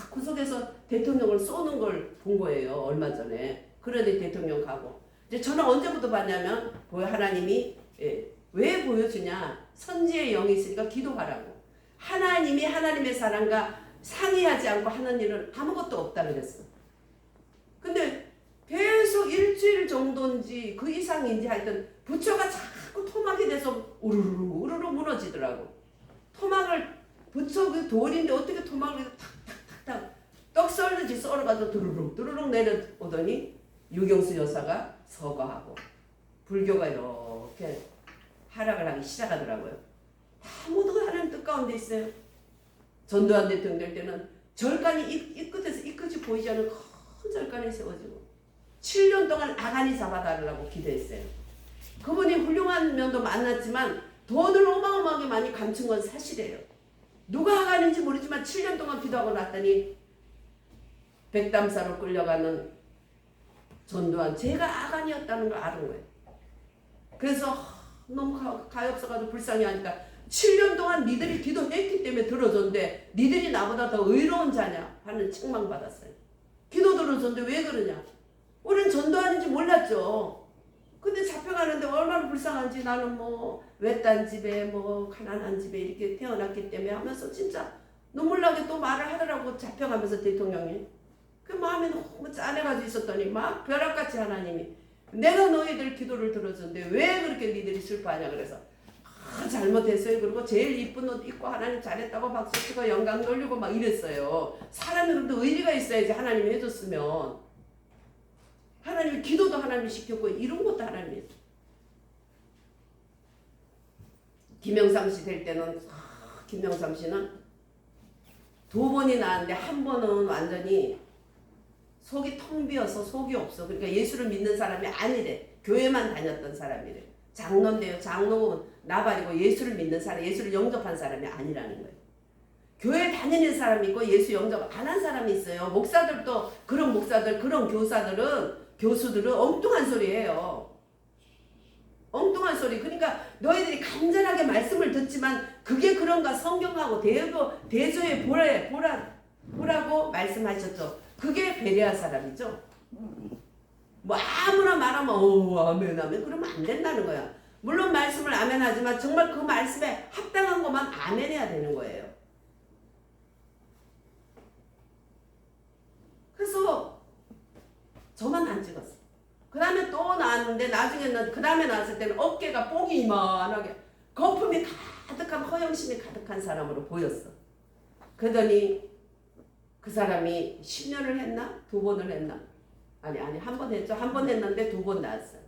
구석에서 대통령을 쏘는 걸 본 거예요. 얼마 전에. 그러더니 대통령 가고. 이제 저는 언제부터 봤냐면 하나님이 왜 보여주냐. 선지의 영이 있으니까 기도하라고. 하나님이 하나님의 사람과 상의하지 않고 하는 일은 아무것도 없다 그랬어. 근데 계속 일주일 정도인지 그 이상인지 하여튼 부처가 자꾸 토막이 돼서 우르르 무너지더라고. 토막을 부처 그 돌인데 어떻게 토막을 탁탁탁탁 떡 썰듯이 썰어가지고 두루룩 내려오더니 유경수 여사가 서거하고 불교가 이렇게 하락을 하기 시작하더라고요. 다 모두가 하나님 뜻 가운데 있어요. 전두환 대통령 될 때는 절간이 이 끝에서 이 끝이 보이지 않는 큰 절간이 세워지고 7년 동안 아간이 잡아달라고 기도했어요. 그분이 훌륭한 면도 많았지만 돈을 어마어마하게 많이 감춘 건 사실이에요. 누가 아간인지 모르지만 7년 동안 기도하고 났더니 백담사로 끌려가는 전두환, 제가 아간이었다는 걸 아는 거예요. 그래서 너무 가엾어가지고 불쌍히 하니까 7년 동안 니들이 기도했기 때문에 들어줬는데 니들이 나보다 더 의로운 자냐 하는 책망받았어요. 기도 들어줬는데 왜 그러냐. 우린 전두환인지 몰랐죠. 근데 잡혀가는데 얼마나 불쌍한지 나는 뭐 외딴 집에 뭐 가난한 집에 이렇게 태어났기 때문에 하면서 진짜 눈물나게 또 말을 하더라고. 잡혀가면서 대통령이. 그 마음이 너무 짠해가지고 있었더니 막 벼락같이 하나님이 내가 너희들 기도를 들어줬는데 왜 그렇게 니들이 슬퍼하냐 그래서 잘못했어요. 그리고 제일 이쁜 옷 입고 하나님 잘했다고 박수치고 영광 돌리고 막 이랬어요. 사람이 그래도 의리가 있어야지. 하나님이 해줬으면. 하나님이 기도도 하나님이 시켰고 이런 것도 하나님이 했어요. 김영삼 씨 될 때는 김영삼 씨는 2번이 나왔는데 한 번은 완전히 속이 텅 비어서 속이 없어. 그러니까 예수를 믿는 사람이 아니래. 교회만 다녔던 사람이래. 장로인데요. 장로는 나발이고 예수를 믿는 사람, 예수를 영접한 사람이 아니라는 거예요. 교회 다니는 사람이 있고 예수 영접 안 한 사람이 있어요. 목사들도 그런 목사들, 그런 교수들은 엉뚱한 소리예요. 엉뚱한 소리. 그러니까 너희들이 간절하게 말씀을 듣지만 그게 그런가 성경하고 대조에 보라고 말씀하셨죠. 그게 배려할 사람이죠. 뭐 아무나 말하면 아멘 아멘 그러면 안 된다는 거야. 물론 말씀을 아멘 하지만 정말 그 말씀에 합당한 것만 아멘 해야 되는 거예요. 그래서 저만 안 찍었어. 그 다음에 또 나왔는데 나중에는 그 다음에 나왔을 때는 어깨가 뽕이 이만하게 거품이 가득한 허영심이 가득한 사람으로 보였어. 그러더니 그 사람이 10년을 했나? 2번을 했나? 아니 한 번 했죠. 한 번 했는데 2번 나왔어요.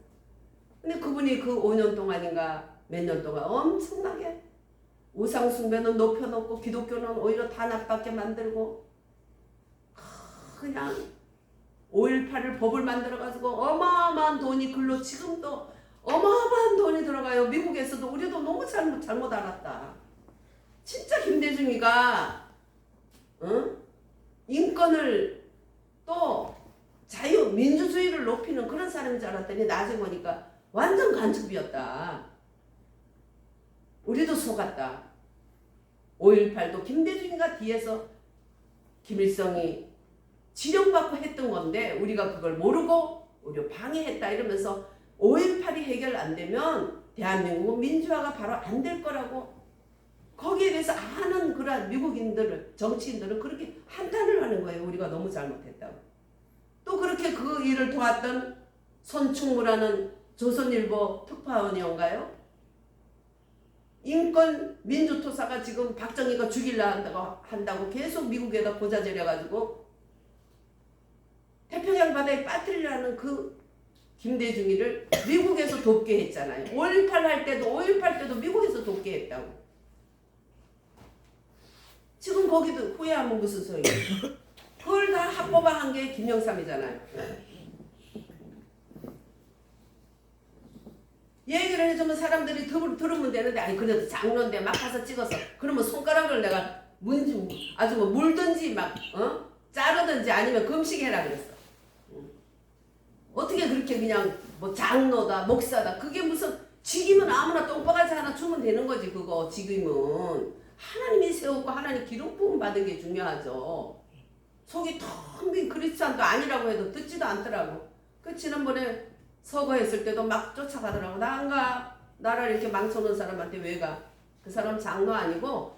근데 그분이 그 5년 동안인가 몇 년 동안 엄청나게 우상 숭배는 높여놓고 기독교는 오히려 다 나쁘게 만들고 그냥 5.18을 법을 만들어가지고 어마어마한 돈이 글로 지금도 어마어마한 돈이 들어가요. 미국에서도 우리도 너무 잘못 알았다. 진짜 김대중이가 인권을 또 자유 민주주의를 높이는 그런 사람인 줄 알았더니 나중에 보니까 완전 간첩이었다. 우리도 속았다. 5.18도 김대중이가 뒤에서 김일성이 지령받고 했던 건데 우리가 그걸 모르고 우리 방해했다 이러면서 5.18이 해결 안 되면 대한민국은 민주화가 바로 안 될 거라고 거기에 대해서 아는 그런 미국인들을 정치인들은 그렇게 한탄을 하는 거예요. 우리가 너무 잘못했다고. 또 그렇게 그 일을 도왔던 손충무라는 조선일보 특파원이온가요? 인권 민주투사가 지금 박정희가 죽이려 한다고 계속 미국에다 고자질해가지고 태평양 바다에 빠뜨리려는 그 김대중이를 미국에서 돕게 했잖아요. 5.18 할 때도 5.18 때도 미국에서 돕게 했다고. 지금 거기도 후회하면 무슨 소리예요? 그걸 다 합법화한 게 김영삼이잖아요. 얘기를 해주면 사람들이 들으면 되는데 아니 그래도 장로인데 막 가서 찍어서 그러면 손가락을 내가 아주 뭐 물든지 막 자르든지 아니면 금식해라 그랬어. 어떻게 그렇게 그냥 뭐 장로다 목사다 그게 무슨 직이면 아무나 똥바가지 하나 주면 되는 거지. 그거 직이면 하나님이 세우고 하나님 기름 부음 받은 게 중요하죠. 속이 텅 빈 크리스찬도 아니라고 해도 듣지도 않더라고. 그 지난번에 서거했을 때도 막 쫓아가더라고. 나 안 가. 나를 이렇게 망쳐놓은 사람한테 왜 가? 그 사람 장로 아니고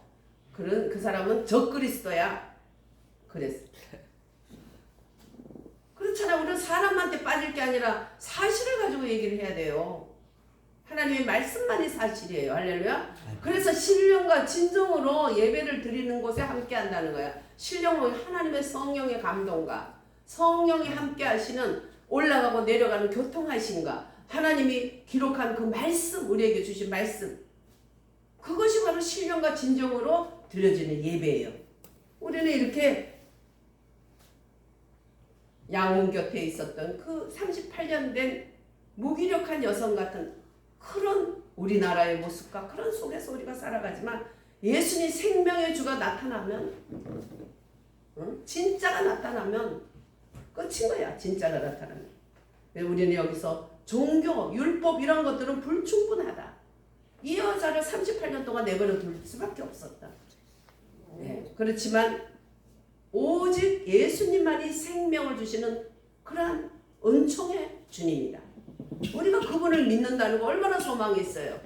그 사람은 적그리스도야. 그랬어. 그렇잖아. 우리는 사람한테 빠질 게 아니라 사실을 가지고 얘기를 해야 돼요. 하나님의 말씀만이 사실이에요. 할렐루야. 그래서 신령과 진정으로 예배를 드리는 곳에 함께 한다는 거야. 신령은 하나님의 성령의 감동과 성령이 함께 하시는 올라가고 내려가는 교통하심과 하나님이 기록한 그 말씀, 우리에게 주신 말씀, 그것이 바로 신령과 진정으로 드려지는 예배예요. 우리는 이렇게 양문 곁에 있었던 그 38년 된 무기력한 여성 같은 그런 우리나라의 모습과 그런 속에서 우리가 살아가지만 예수님 생명의 주가 나타나면 진짜가 나타나면 끝인 거야. 진짜가 나타나면. 우리는 여기서 종교, 율법 이런 것들은 불충분하다. 이 여자를 38년 동안 내버려 둘 수밖에 없었다. 네. 그렇지만 오직 예수님만이 생명을 주시는 그러한 은총의 주님이다. 우리가 그분을 믿는다는 거 얼마나 소망이 있어요.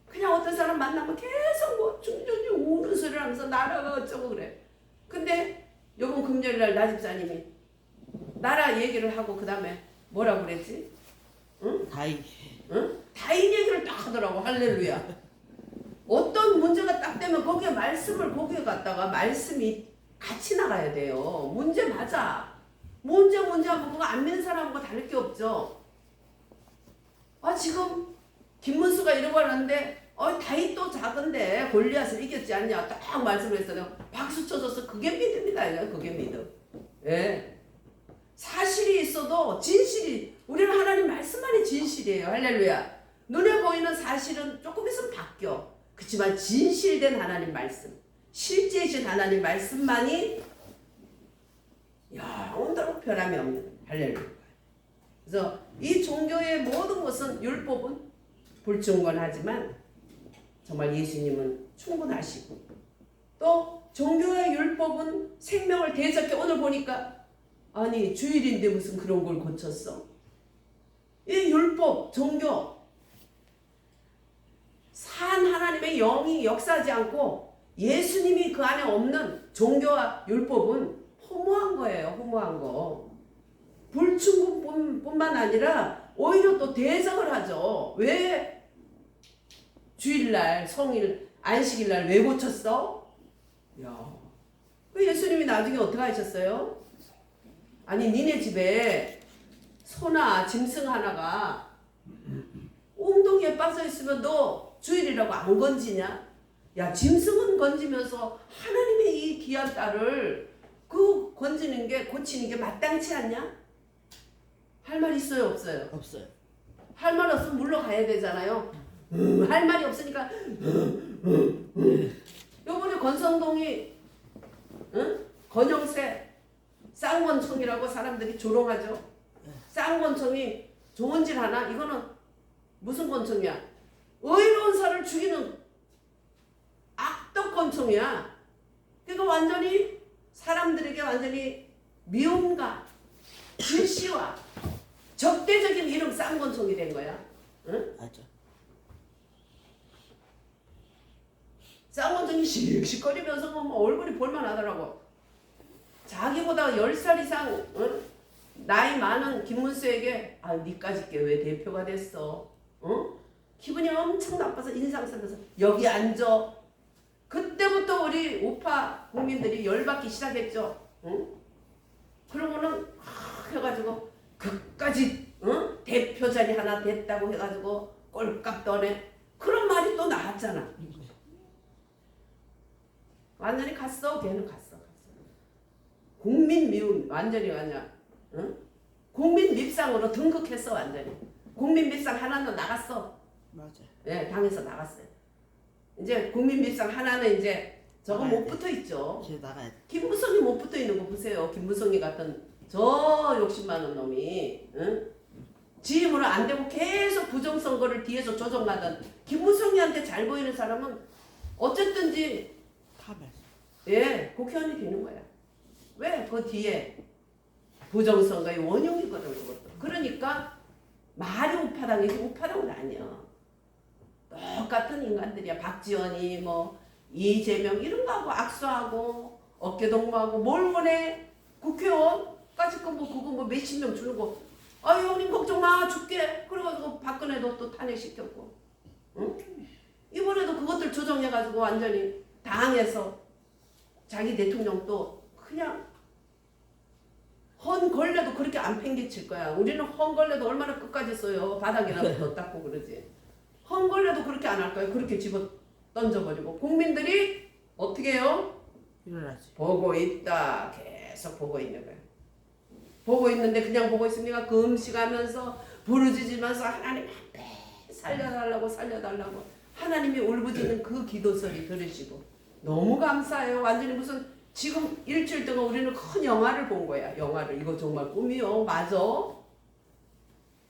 그냥 어떤 사람 만나면 계속 뭐 중전히 우는 소리를 하면서 나라가 어쩌고 그래. 근데 요번 금요일날 나 집사님이 나라 얘기를 하고 그 다음에 뭐라고 그랬지? 응? 다이. 응? 다인 얘기를 딱 하더라고. 할렐루야. 어떤 문제가 딱 되면 거기에 말씀을 거기에 갖다가 말씀이 같이 나가야 돼요. 문제 맞아. 문제하고 그거 안 믿는 사람하고 다를 게 없죠. 아 지금 김문수가 이러고 하는데 다윗도 작은데 골리앗을 이겼지 않냐 딱 말씀을 했어요. 박수 쳐줘서 그게 믿음이다. 그게 믿음. 예. 사실이 있어도 진실이 우리는 하나님 말씀만이 진실이에요. 할렐루야. 눈에 보이는 사실은 조금 있으면 바뀌어. 그렇지만 진실된 하나님 말씀 실제이신 하나님 말씀만이 영원토록 변함이 없는 할렐루야. 그래서 이 종교의 모든 것은 율법은 불충분하지만 정말 예수님은 충분하시고 또 종교의 율법은 생명을 대적해. 오늘 보니까 아니 주일인데 무슨 그런 걸 고쳤어. 이 율법 종교 산 하나님의 영이 역사하지 않고 예수님이 그 안에 없는 종교와 율법은 허무한 거예요. 허무한 거. 불충분뿐만 아니라 오히려 또 대적을 하죠. 왜 주일날 성일 안식일날 왜 고쳤어? 야, 그 예수님이 나중에 어떻게 하셨어요? 아니 니네 집에 소나 짐승 하나가 웅덩이에 빠져 있으면 너 주일이라고 안 건지냐? 야 짐승은 건지면서 하나님의 이 귀한 딸을 그 건지는 게 고치는 게 마땅치 않냐? 할 말 있어요 없어요? 없어요. 할 말 없으면 물러가야 되잖아요. 할 말이 없으니까 요번에 권성동이 건영세 쌍권총이라고 사람들이 조롱하죠. 쌍권총이 좋은 질 하나? 이거는 무슨 권총이야? 의로운 사람을 죽이는 악덕권총이야. 그러니까 완전히 사람들에게 완전히 미움과 질시와 적대적인 이름 쌍권총이 된 거야. 응? 맞아. 쌍권총이 씩씩거리면서 보면 얼굴이 볼만하더라고. 자기보다 10살 이상 나이 많은 김문수에게 니까짓 게 왜 대표가 됐어? 기분이 엄청 나빠서 인상 쓰면서 여기 앉아. 그때부터 우리 우파 국민들이 열받기 시작했죠. 그러고는 해가지고 그까지 대표 자리 하나 됐다고 해가지고 꼴값 떠네. 그런 말이 또 나왔잖아. 완전히 갔어. 걔는 갔어. 국민 미움 완전히 국민 밉상으로 등극했어. 완전히 국민 밉상 하나는 나갔어. 맞아. 예, 당에서 나갔어요. 이제 국민 밉상 하나는 이제 저거 못 붙어 있죠. 이제 나가야 돼. 김무성이 못 붙어 있는 거 보세요. 김무성이 같은 저 욕심 많은 놈이 지 힘으로 안 되고 계속 부정선거를 뒤에서 조정하던 김무성이한테 잘 보이는 사람은 어쨌든지 카멜. 예, 국회의원이 되는 거야. 왜? 그 뒤에 부정선거의 원흉이거든 그것도. 그러니까 말이 우파당이지 우파당은 아니야. 똑같은 인간들이야. 박지원이 뭐 이재명 이런 거하고 악수하고 어깨동무하고 뭘 원해? 국회의원까지 뭐 그거 뭐 몇십 명 주는 거. 형님 걱정 마 줄게. 그래가지고 박근혜도 또 탄핵시켰고. 응? 이번에도 그것들 조정해가지고 완전히 당에서 자기 대통령 또 그냥 헌걸레도 그렇게 안 팽개칠 거야. 우리는 헌걸레도 얼마나 끝까지 써요. 바닥이라도 더 닦고 그러지. 헌걸레도 그렇게 안 할 거예요. 그렇게 집어 던져버리고 국민들이 어떻게 해요? 일어나지. 보고 있다. 계속 보고 있는 거야. 보고 있는데 그냥 보고 있습니까? 금식하면서 부르짖으면서 하나님 앞에 살려달라고 하나님이 울부짖는 그 기도 소리 들으시고 너무 감사해요. 완전히 무슨 지금 일주일 동안 우리는 큰 영화를 본 거야. 영화를. 이거 정말 꿈이요. 맞아.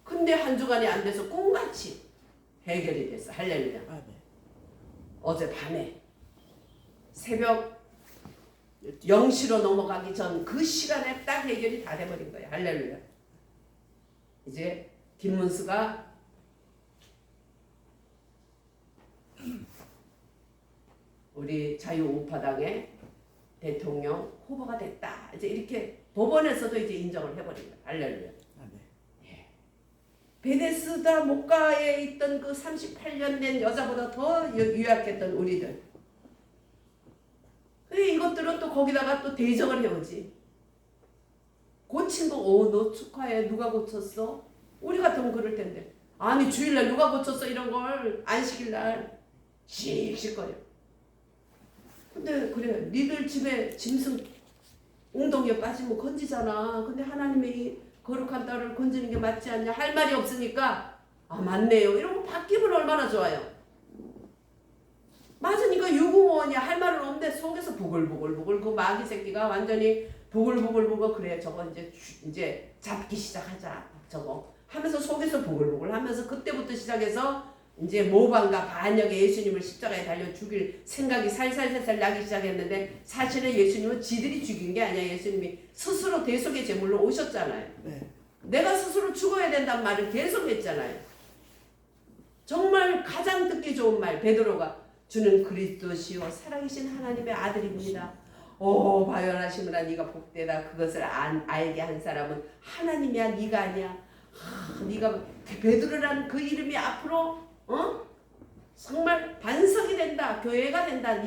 근데 한 주간이 안 돼서 꿈같이 해결이 됐어. 할렐루야. 아멘. 어제 밤에 새벽 0시로 넘어가기 전 그 시간에 딱 해결이 다 돼버린 거야. 할렐루야. 이제 김문수가 우리 자유우파당의 대통령 후보가 됐다. 이제 이렇게 법원에서도 이제 인정을 해버린 거야. 할렐루야. 아멘. 베데스다 목가에 있던 그 38년 된 여자보다 더 유약했던 우리들. 그래 이것들은 또 거기다가 또 대적을 해오지. 고친 거, 너 축하해. 누가 고쳤어? 우리 같으면 그럴 텐데. 아니 주일날 누가 고쳤어 이런 걸 안식일날 씩씩거려. 근데 그래 니들 집에 짐승 웅덩이에 빠지면 건지잖아. 근데 하나님의 이 거룩한 딸을 건지는 게 맞지 않냐? 할 말이 없으니까 아 맞네요. 이러고 바뀌면 얼마나 좋아요. 맞으니까 유구무원이야. 할 말은 없는데 속에서 보글보글 그 마귀 새끼가 완전히 보글보글 그래 저거 이제 잡기 시작하자 저거 하면서 속에서 보글보글 하면서 그때부터 시작해서 이제 모방과 반역의 예수님을 십자가에 달려 죽일 생각이 살살살살 나기 시작했는데 사실은 예수님은 지들이 죽인 게 아니야. 예수님이 스스로 대속의 제물로 오셨잖아요. 네. 내가 스스로 죽어야 된다는 말을 계속 했잖아요. 정말 가장 듣기 좋은 말 베드로가 주는 그리스도시요 살아계신 하나님의 아들입니다. 오 바요나시므라 네가 복되다. 그것을 알게 한 사람은 하나님이야 네가 아니야. 네가 베드로라는 그 이름이 앞으로 정말 반석이 된다. 교회가 된다.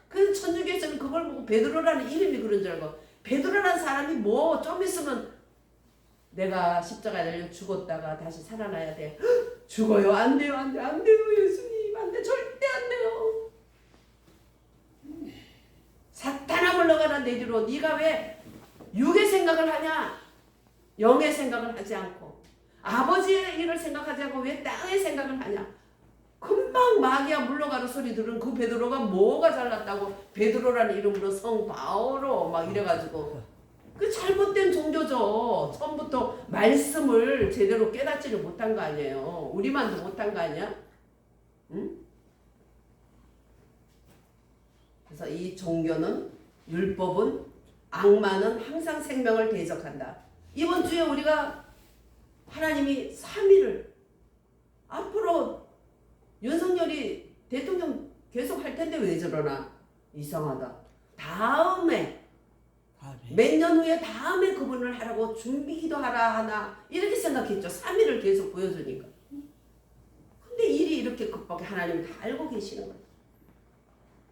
그 천주교에서는 그걸 보고 베드로라는 이름이 그런 줄 알고 베드로라는 사람이 뭐 좀 있으면 내가 십자가에 달려 죽었다가 다시 살아나야 돼. 죽어요. 안 돼요. 예수님 안 돼. 절대 안 돼요. 사탄아 물러가라 내 뒤로. 네가 왜 육의 생각을 하냐? 영의 생각을 하지 않고 아버지의 일을 생각하지 않고 왜 땅의 생각을 하냐? 금방 마귀야 물러가라 소리 들은 그 베드로가 뭐가 잘났다고 베드로라는 이름으로 성 바오로 막 이래가지고 그 잘못된 종교죠. 처음부터 말씀을 제대로 깨닫지를 못한 거 아니에요. 우리만도 못한 거 아니야? 응? 그래서 이 종교는 율법은 악마는 항상 생명을 대적한다. 이번 주에 우리가 하나님이 3일을 앞으로 윤석열이 대통령 계속 할 텐데 왜 저러나 이상하다. 다음에 몇 년 후에 다음에 그분을 하라고 준비 기도하라 하나 이렇게 생각했죠. 3일을 계속 보여주니까. 근데 일이 이렇게 급하게 하나님 다 알고 계시는 거예요.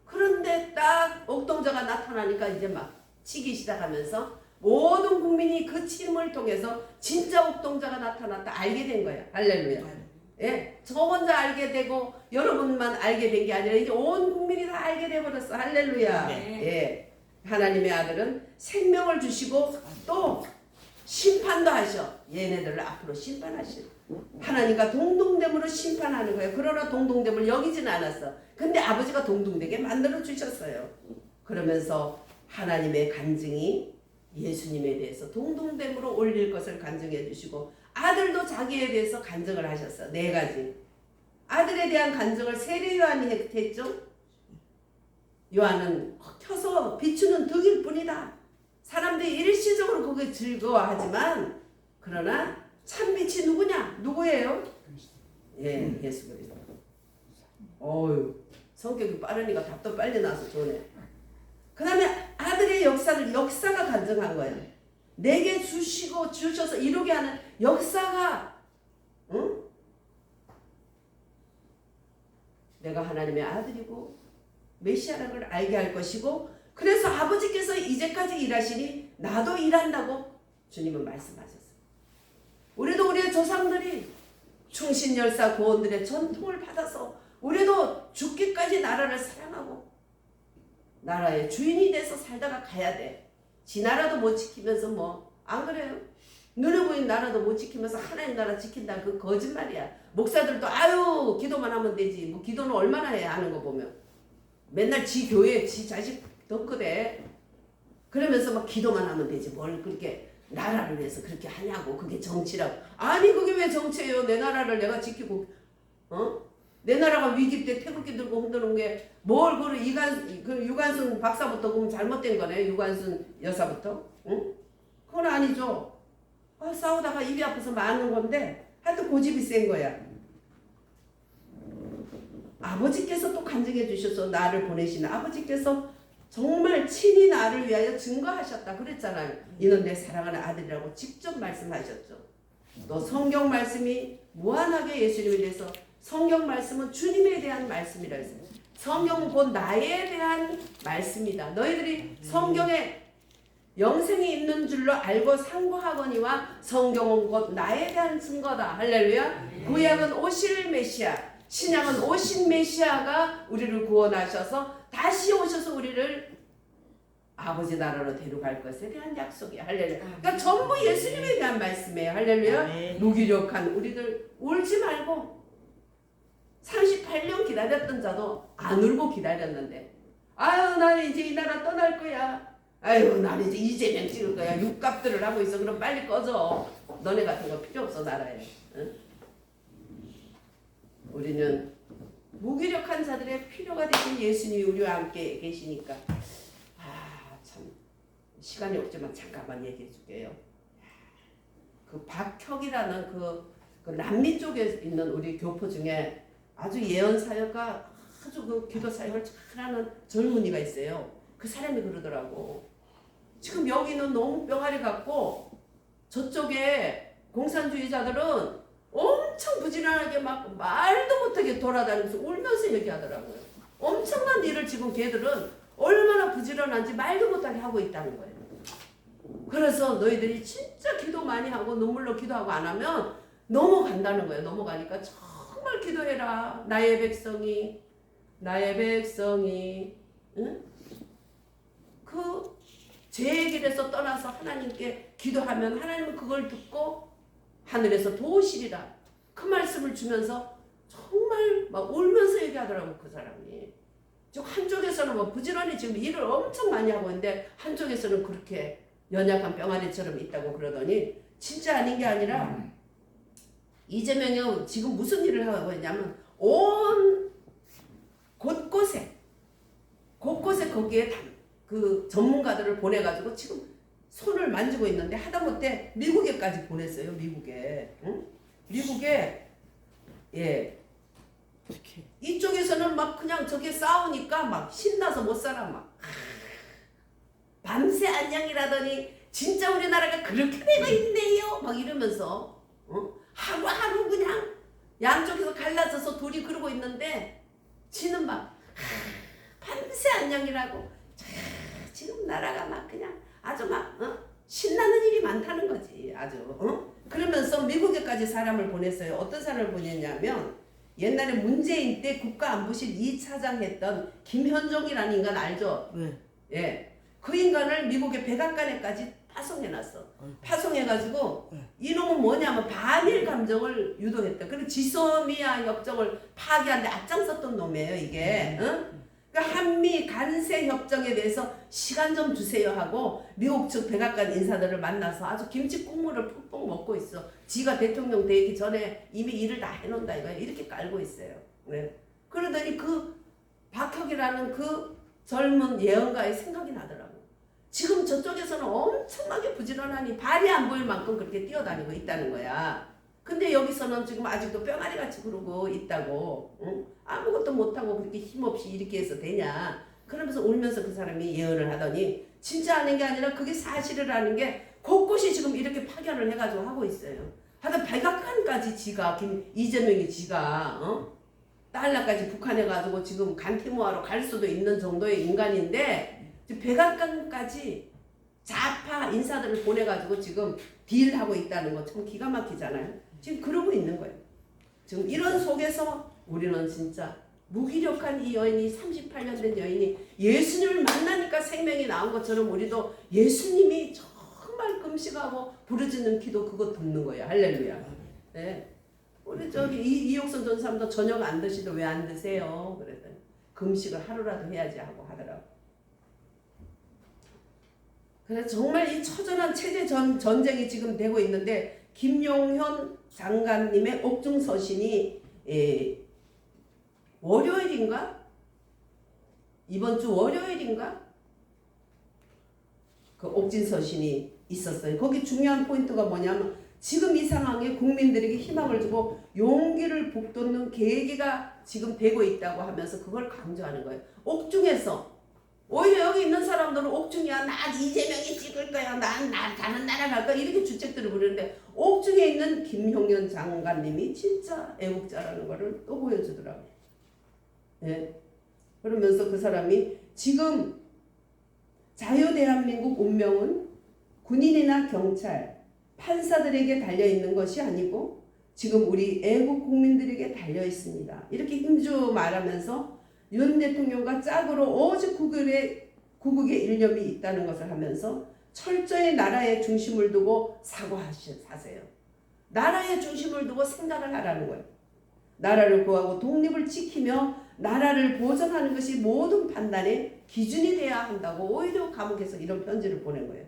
그런데 딱 옥동자가 나타나니까 이제 막 치기 시작하면서 모든 국민이 그 침을 통해서 진짜 옥동자가 나타났다 알게 된 거야. 할렐루야. 예, 저 혼자 알게 되고 여러분만 알게 된 게 아니라 이제 온 국민이 다 알게 돼버렸어. 할렐루야. 네. 예, 하나님의 아들은 생명을 주시고 또 심판도 하셔. 얘네들을 앞으로 심판하시오. 하나님과 동등됨으로 심판하는 거예요. 그러나 동등됨을 여기진 않았어. 근데 아버지가 동등되게 만들어 주셨어요. 그러면서 하나님의 간증이 예수님에 대해서 동등됨으로 올릴 것을 간증해 주시고 아들도 자기에 대해서 간증을 하셨어. 4가지. 아들에 대한 간증을 세례 요한이 했죠. 요한은 켜서 비추는 덕일 뿐이다. 사람들이 일시적으로 그게 즐거워하지만 그러나 참빛이 누구냐? 누구예요? 예, 예수 그리스도. 어유 성격이 빠르니까 답도 빨리 나서 좋네. 그 다음에 아들의 역사가 간증한 거예요. 내게 주셔서 이루게 하는 역사가, 응? 내가 하나님의 아들이고 메시아라는 걸 알게 할 것이고, 그래서 아버지께서 이제까지 일하시니 나도 일한다고 주님은 말씀하셨어요. 우리도 우리의 조상들이 충신열사 고원들의 전통을 받아서 우리도 죽기까지 나라를 사랑하고 나라의 주인이 돼서 살다가 가야 돼. 지 나라도 못 지키면서 뭐 안 그래요? 눈에 보이는 나라도 못 지키면서 하나님 나라 지킨다. 그 거짓말이야. 목사들도 아유 기도만 하면 되지. 뭐 기도는 얼마나 해 하는 거 보면. 맨날 지 교회 지 자식 덕크대. 그러면서 막 기도만 하면 되지. 뭘 그렇게 나라를 위해서 그렇게 하냐고. 그게 정치라고. 아니 그게 왜 정치예요. 내 나라를 내가 지키고 내 나라가 위기 때 태극기 들고 흔드는 게 뭘 그 유관순 박사부터 그럼 잘못된 거네. 유관순 여사부터. 응? 그건 아니죠. 싸우다가 입이 아파서 맞는 건데 하여튼 고집이 센 거야. 아버지께서 또 간증해 주셔서 나를 보내시는 아버지께서 정말 친히 나를 위하여 증거하셨다 그랬잖아요. 이는 내 사랑하는 아들이라고 직접 말씀하셨죠. 또 성경 말씀이 무한하게 예수님에 대해서 성경 말씀은 주님에 대한 말씀이라 했어요. 성경은 곧 나에 대한 말씀이다. 너희들이 성경에 영생이 있는 줄로 알고 상고하거니와 성경은 곧 나에 대한 증거다. 할렐루야. 구약은 오실 메시아, 신약은 오신 메시아가 우리를 구원하셔서 다시 오셔서 우리를 아버지 나라로 데려갈 것에 대한 약속이야. 할렐루야. 그러니까 전부 예수님에 대한 말씀이에요. 할렐루야. 무기력한 우리들 울지 말고 38년 기다렸던 자도 안 울고 기다렸는데 아유 나는 이제 이 나라 떠날 거야. 아유 나는 이제 이재명 찍을 거야. 육갑들을 하고 있어. 그럼 빨리 꺼져. 너네 같은 거 필요 없어 나라에. 응? 우리는 무기력한 자들의 필요가 되신 예수님이 우리와 함께 계시니까 참 시간이 없지만 잠깐만 얘기해 줄게요. 그 박혁이라는 그 남미 쪽에 있는 우리 교포 중에 아주 예언 사역가 아주 그 기도 사역을 잘하는 젊은이가 있어요. 그 사람이 그러더라고. 지금 여기는 너무 뿅아리 같고 저쪽에 공산주의자들은 엄청 부지런하게 막 말도 못하게 돌아다니면서 울면서 얘기하더라고요. 엄청난 일을 지금 걔들은 얼마나 부지런한지 말도 못하게 하고 있다는 거예요. 그래서 너희들이 진짜 기도 많이 하고 눈물로 기도하고 안 하면 넘어간다는 거예요. 넘어가니까 정말 기도해라. 나의 백성이 응? 그 죄의 길에서 떠나서 하나님께 기도하면 하나님은 그걸 듣고 하늘에서 도우시리라. 그 말씀을 주면서 정말 막 울면서 얘기하더라고 그 사람이. 즉 한쪽에서는 뭐 부지런히 지금 일을 엄청 많이 하고 있는데 한쪽에서는 그렇게 연약한 병아리처럼 있다고 그러더니 진짜 아닌 게 아니라 이재명이 지금 무슨 일을 하고 있냐면 온 곳곳에 거기에 그 전문가들을 보내가지고 지금 손을 만지고 있는데 하다못해 미국에까지 보냈어요. 미국에. 응? 미국에 예. 이쪽에서는 막 그냥 저게 싸우니까 막 신나서 못 살아 막 밤새 안녕이라더니 진짜 우리나라가 그렇게 되고 있네요 막 이러면서 하루하루 그냥 양쪽에서 갈라져서 둘이 그러고 있는데 지는 막 밤새 안녕이라고 지금 나라가 막 그냥 아주 막 신나는 일이 많다는 거지 아주 그러면서 미국에까지 사람을 보냈어요. 어떤 사람을 보냈냐면 옛날에 문재인 때 국가안보실 2차장 했던 김현종이라는 인간 알죠? 네. 예. 그 인간을 미국의 백악관에까지 파송해놨어. 파송해가지고 이놈은 뭐냐면 반일 감정을 유도했다. 그리고 지소미아 협정을 파기하는데 앞장섰던 놈이에요 이게. 그러니까 한미 간세 협정에 대해서 시간 좀 주세요 하고 미국 측 백악관 인사들을 만나서 아주 김치 국물을 푹푹 먹고 있어. 지가 대통령 되기 전에 이미 일을 다 해놓는다 이거야. 이렇게 깔고 있어요. 네. 그러더니 그 박혁이라는 그 젊은 예언가의 생각이 나더라고. 지금 저쪽에서는 엄청나게 부지런하니 발이 안 보일 만큼 그렇게 뛰어다니고 있다는 거야. 근데 여기서는 지금 아직도 뿅아리같이 그러고 있다고. 응? 아무것도 못하고 그렇게 힘없이 이렇게 해서 되냐. 그러면서 울면서 그 사람이 예언을 하더니 진짜 아닌 게 아니라 그게 사실이라는 게 곳곳이 지금 이렇게 파견을 해가지고 하고 있어요. 하여튼 백악관까지 지가 이재명이 지가 달러까지 북한에 가지고 지금 간티모아로 갈 수도 있는 정도의 인간인데 백악관까지 좌파 인사들을 보내가지고 지금 딜하고 있다는 거 참 기가 막히잖아요. 지금 그러고 있는 거예요. 지금 이런 속에서 우리는 진짜 무기력한 이 여인이 38년 된 여인이 예수님을 만나니까 생명이 나온 것처럼 우리도 예수님이 정말 금식하고 부르짖는 기도 그거 듣는 거예요. 할렐루야. 네. 우리 저기 이옥선 전사님도 저녁 안 드시도 왜 안 드세요? 그랬더니 금식을 하루라도 해야지 하고 하더라고. 그래서 정말 이 처절한 체제 전쟁이 지금 되고 있는데 김용현 장관님의 옥중 서신이 월요일인가? 이번 주 월요일인가? 그 옥진 서신이 있었어요. 거기 중요한 포인트가 뭐냐면 지금 이 상황에 국민들에게 희망을 주고 용기를 북돋는 계기가 지금 되고 있다고 하면서 그걸 강조하는 거예요. 옥중에서 오히려 여기 있는 사람들은 옥중이야. 나 이재명이 찍을 거야. 나는 날아갈 거야. 이렇게 주책들을 부르는데 옥중에 있는 김용현 장관님이 진짜 애국자라는 거를 또 보여주더라고요. 예. 그러면서 그 사람이 지금 자유대한민국 운명은 군인이나 경찰, 판사들에게 달려있는 것이 아니고 지금 우리 애국 국민들에게 달려있습니다. 이렇게 힘주어 말하면서 윤 대통령과 짝으로 오직 구국의 일념이 있다는 것을 하면서 철저히 나라의 중심을 두고 사세요. 나라의 중심을 두고 생각을 하라는 거예요. 나라를 구하고 독립을 지키며 나라를 보존하는 것이 모든 판단의 기준이 돼야 한다고 오히려 감옥에서 이런 편지를 보낸 거예요.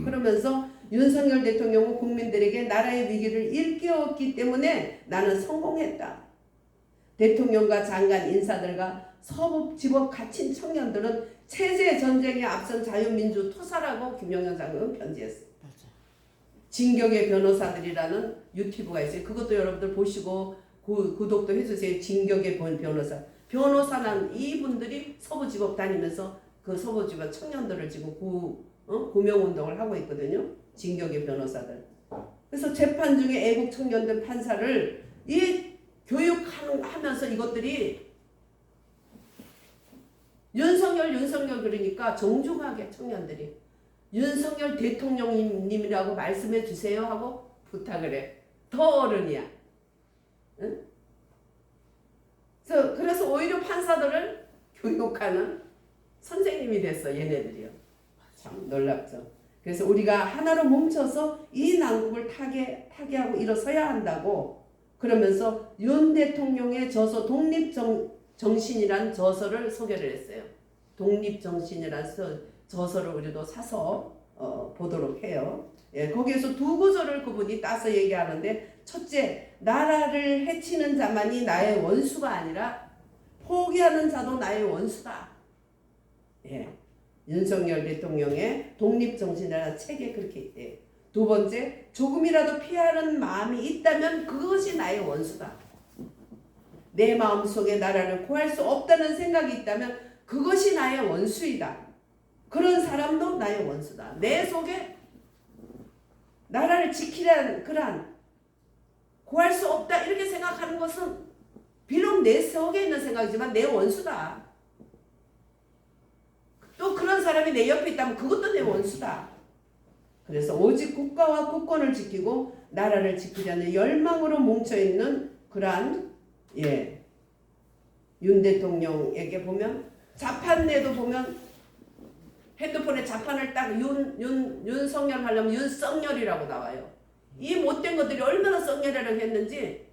그러면서 윤석열 대통령은 국민들에게 나라의 위기를 일깨웠기 때문에 나는 성공했다. 대통령과 장관 인사들과 서부 지법 갇힌 청년들은 체제 전쟁에 앞선 자유민주 투사라고 김용현 장관은 편지했어요. 진격의 변호사들이라는 유튜브가 있어요. 그것도 여러분들 보시고 구독도 해주세요. 진격의 변호사. 변호사는 이분들이 서부지법 다니면서 그 서부지법 청년들을 지금 구명운동을 하고 있거든요. 진격의 변호사들. 그래서 재판 중에 애국 청년들 판사를 교육하면서 이것들이 윤석열 그러니까 정중하게 청년들이 윤석열 대통령님이라고 말씀해 주세요 하고 부탁을 해. 더 어른이야. 응? 그래서 오히려 판사들을 교육하는 선생님이 됐어. 얘네들이요. 참 놀랍죠. 그래서 우리가 하나로 뭉쳐서 이 난국을 타개하고 일어서야 한다고 그러면서 윤 대통령의 저서 독립정신이란 저서를 소개를 했어요. 독립정신이란 저서를 우리도 사서 보도록 해요. 예, 거기에서 두 구절을 그분이 따서 얘기하는데 첫째, 나라를 해치는 자만이 나의 원수가 아니라 포기하는 자도 나의 원수다. 예, 윤석열 대통령의 독립정신이라는 책에 그렇게 있대요. 두 번째, 조금이라도 피하는 마음이 있다면 그것이 나의 원수다. 내 마음속에 나라를 구할 수 없다는 생각이 있다면 그것이 나의 원수이다. 그런 사람도 나의 원수다. 내 속에 나라를 지키려는 그러한 구할 수 없다 이렇게 생각하는 것은 비록 내 속에 있는 생각이지만 내 원수다. 또 그런 사람이 내 옆에 있다면 그것도 내 원수다. 그래서 오직 국가와 국권을 지키고 나라를 지키려는 열망으로 뭉쳐있는 그러한 윤 대통령에게 보면 자판내도 보면 핸드폰에 자판을 딱 윤석열 하려면 윤석열이라고 나와요. 이 못된 것들이 얼마나 썩열이라고 했는지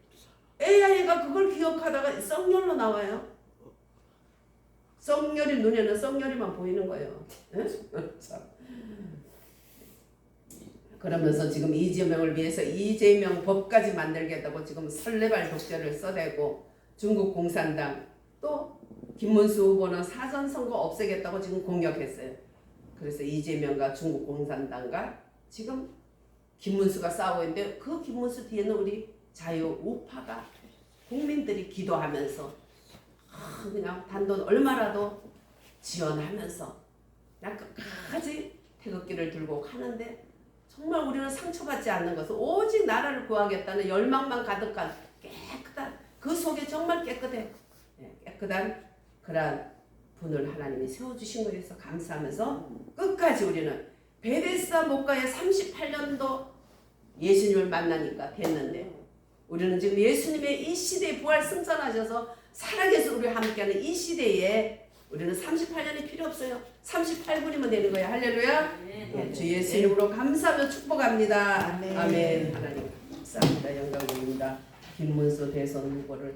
AI가 그걸 기억하다가 썩열로 나와요. 썩열이 눈에는 썩열이만 보이는 거예요. 그러면서 지금 이재명을 위해서 이재명 법까지 만들겠다고 지금 설레발 독재를 써대고 중국 공산당 또 김문수 후보는 사전선거 없애겠다고 지금 공격했어요. 그래서 이재명과 중국 공산당과 지금 김문수가 싸우고 있는데 그 김문수 뒤에는 우리 자유 우파가 국민들이 기도하면서 그냥 단돈 얼마라도 지원하면서 그냥 끝까지 태극기를 들고 가는데 정말 우리는 상처받지 않는 것은 오직 나라를 구하겠다는 열망만 가득한 깨끗한 그 속에 정말 깨끗해 깨끗한 그러한 분을 하나님이 세워주신 거에서 감사하면서 끝까지 우리는 베데스다 목가에 38년도 예수님을 만나니까 됐는데 우리는 지금 예수님의 이 시대에 부활 승천하셔서 살아계신 우리와 함께하는 이 시대에 우리는 38년이 필요 없어요. 38분이면 되는 거예요. 할렐루야. 네, 주 예수 이름으로 감사하며 축복합니다. 아멘. 하나님 감사합니다. 영광입니다. 김문수 대선 후보를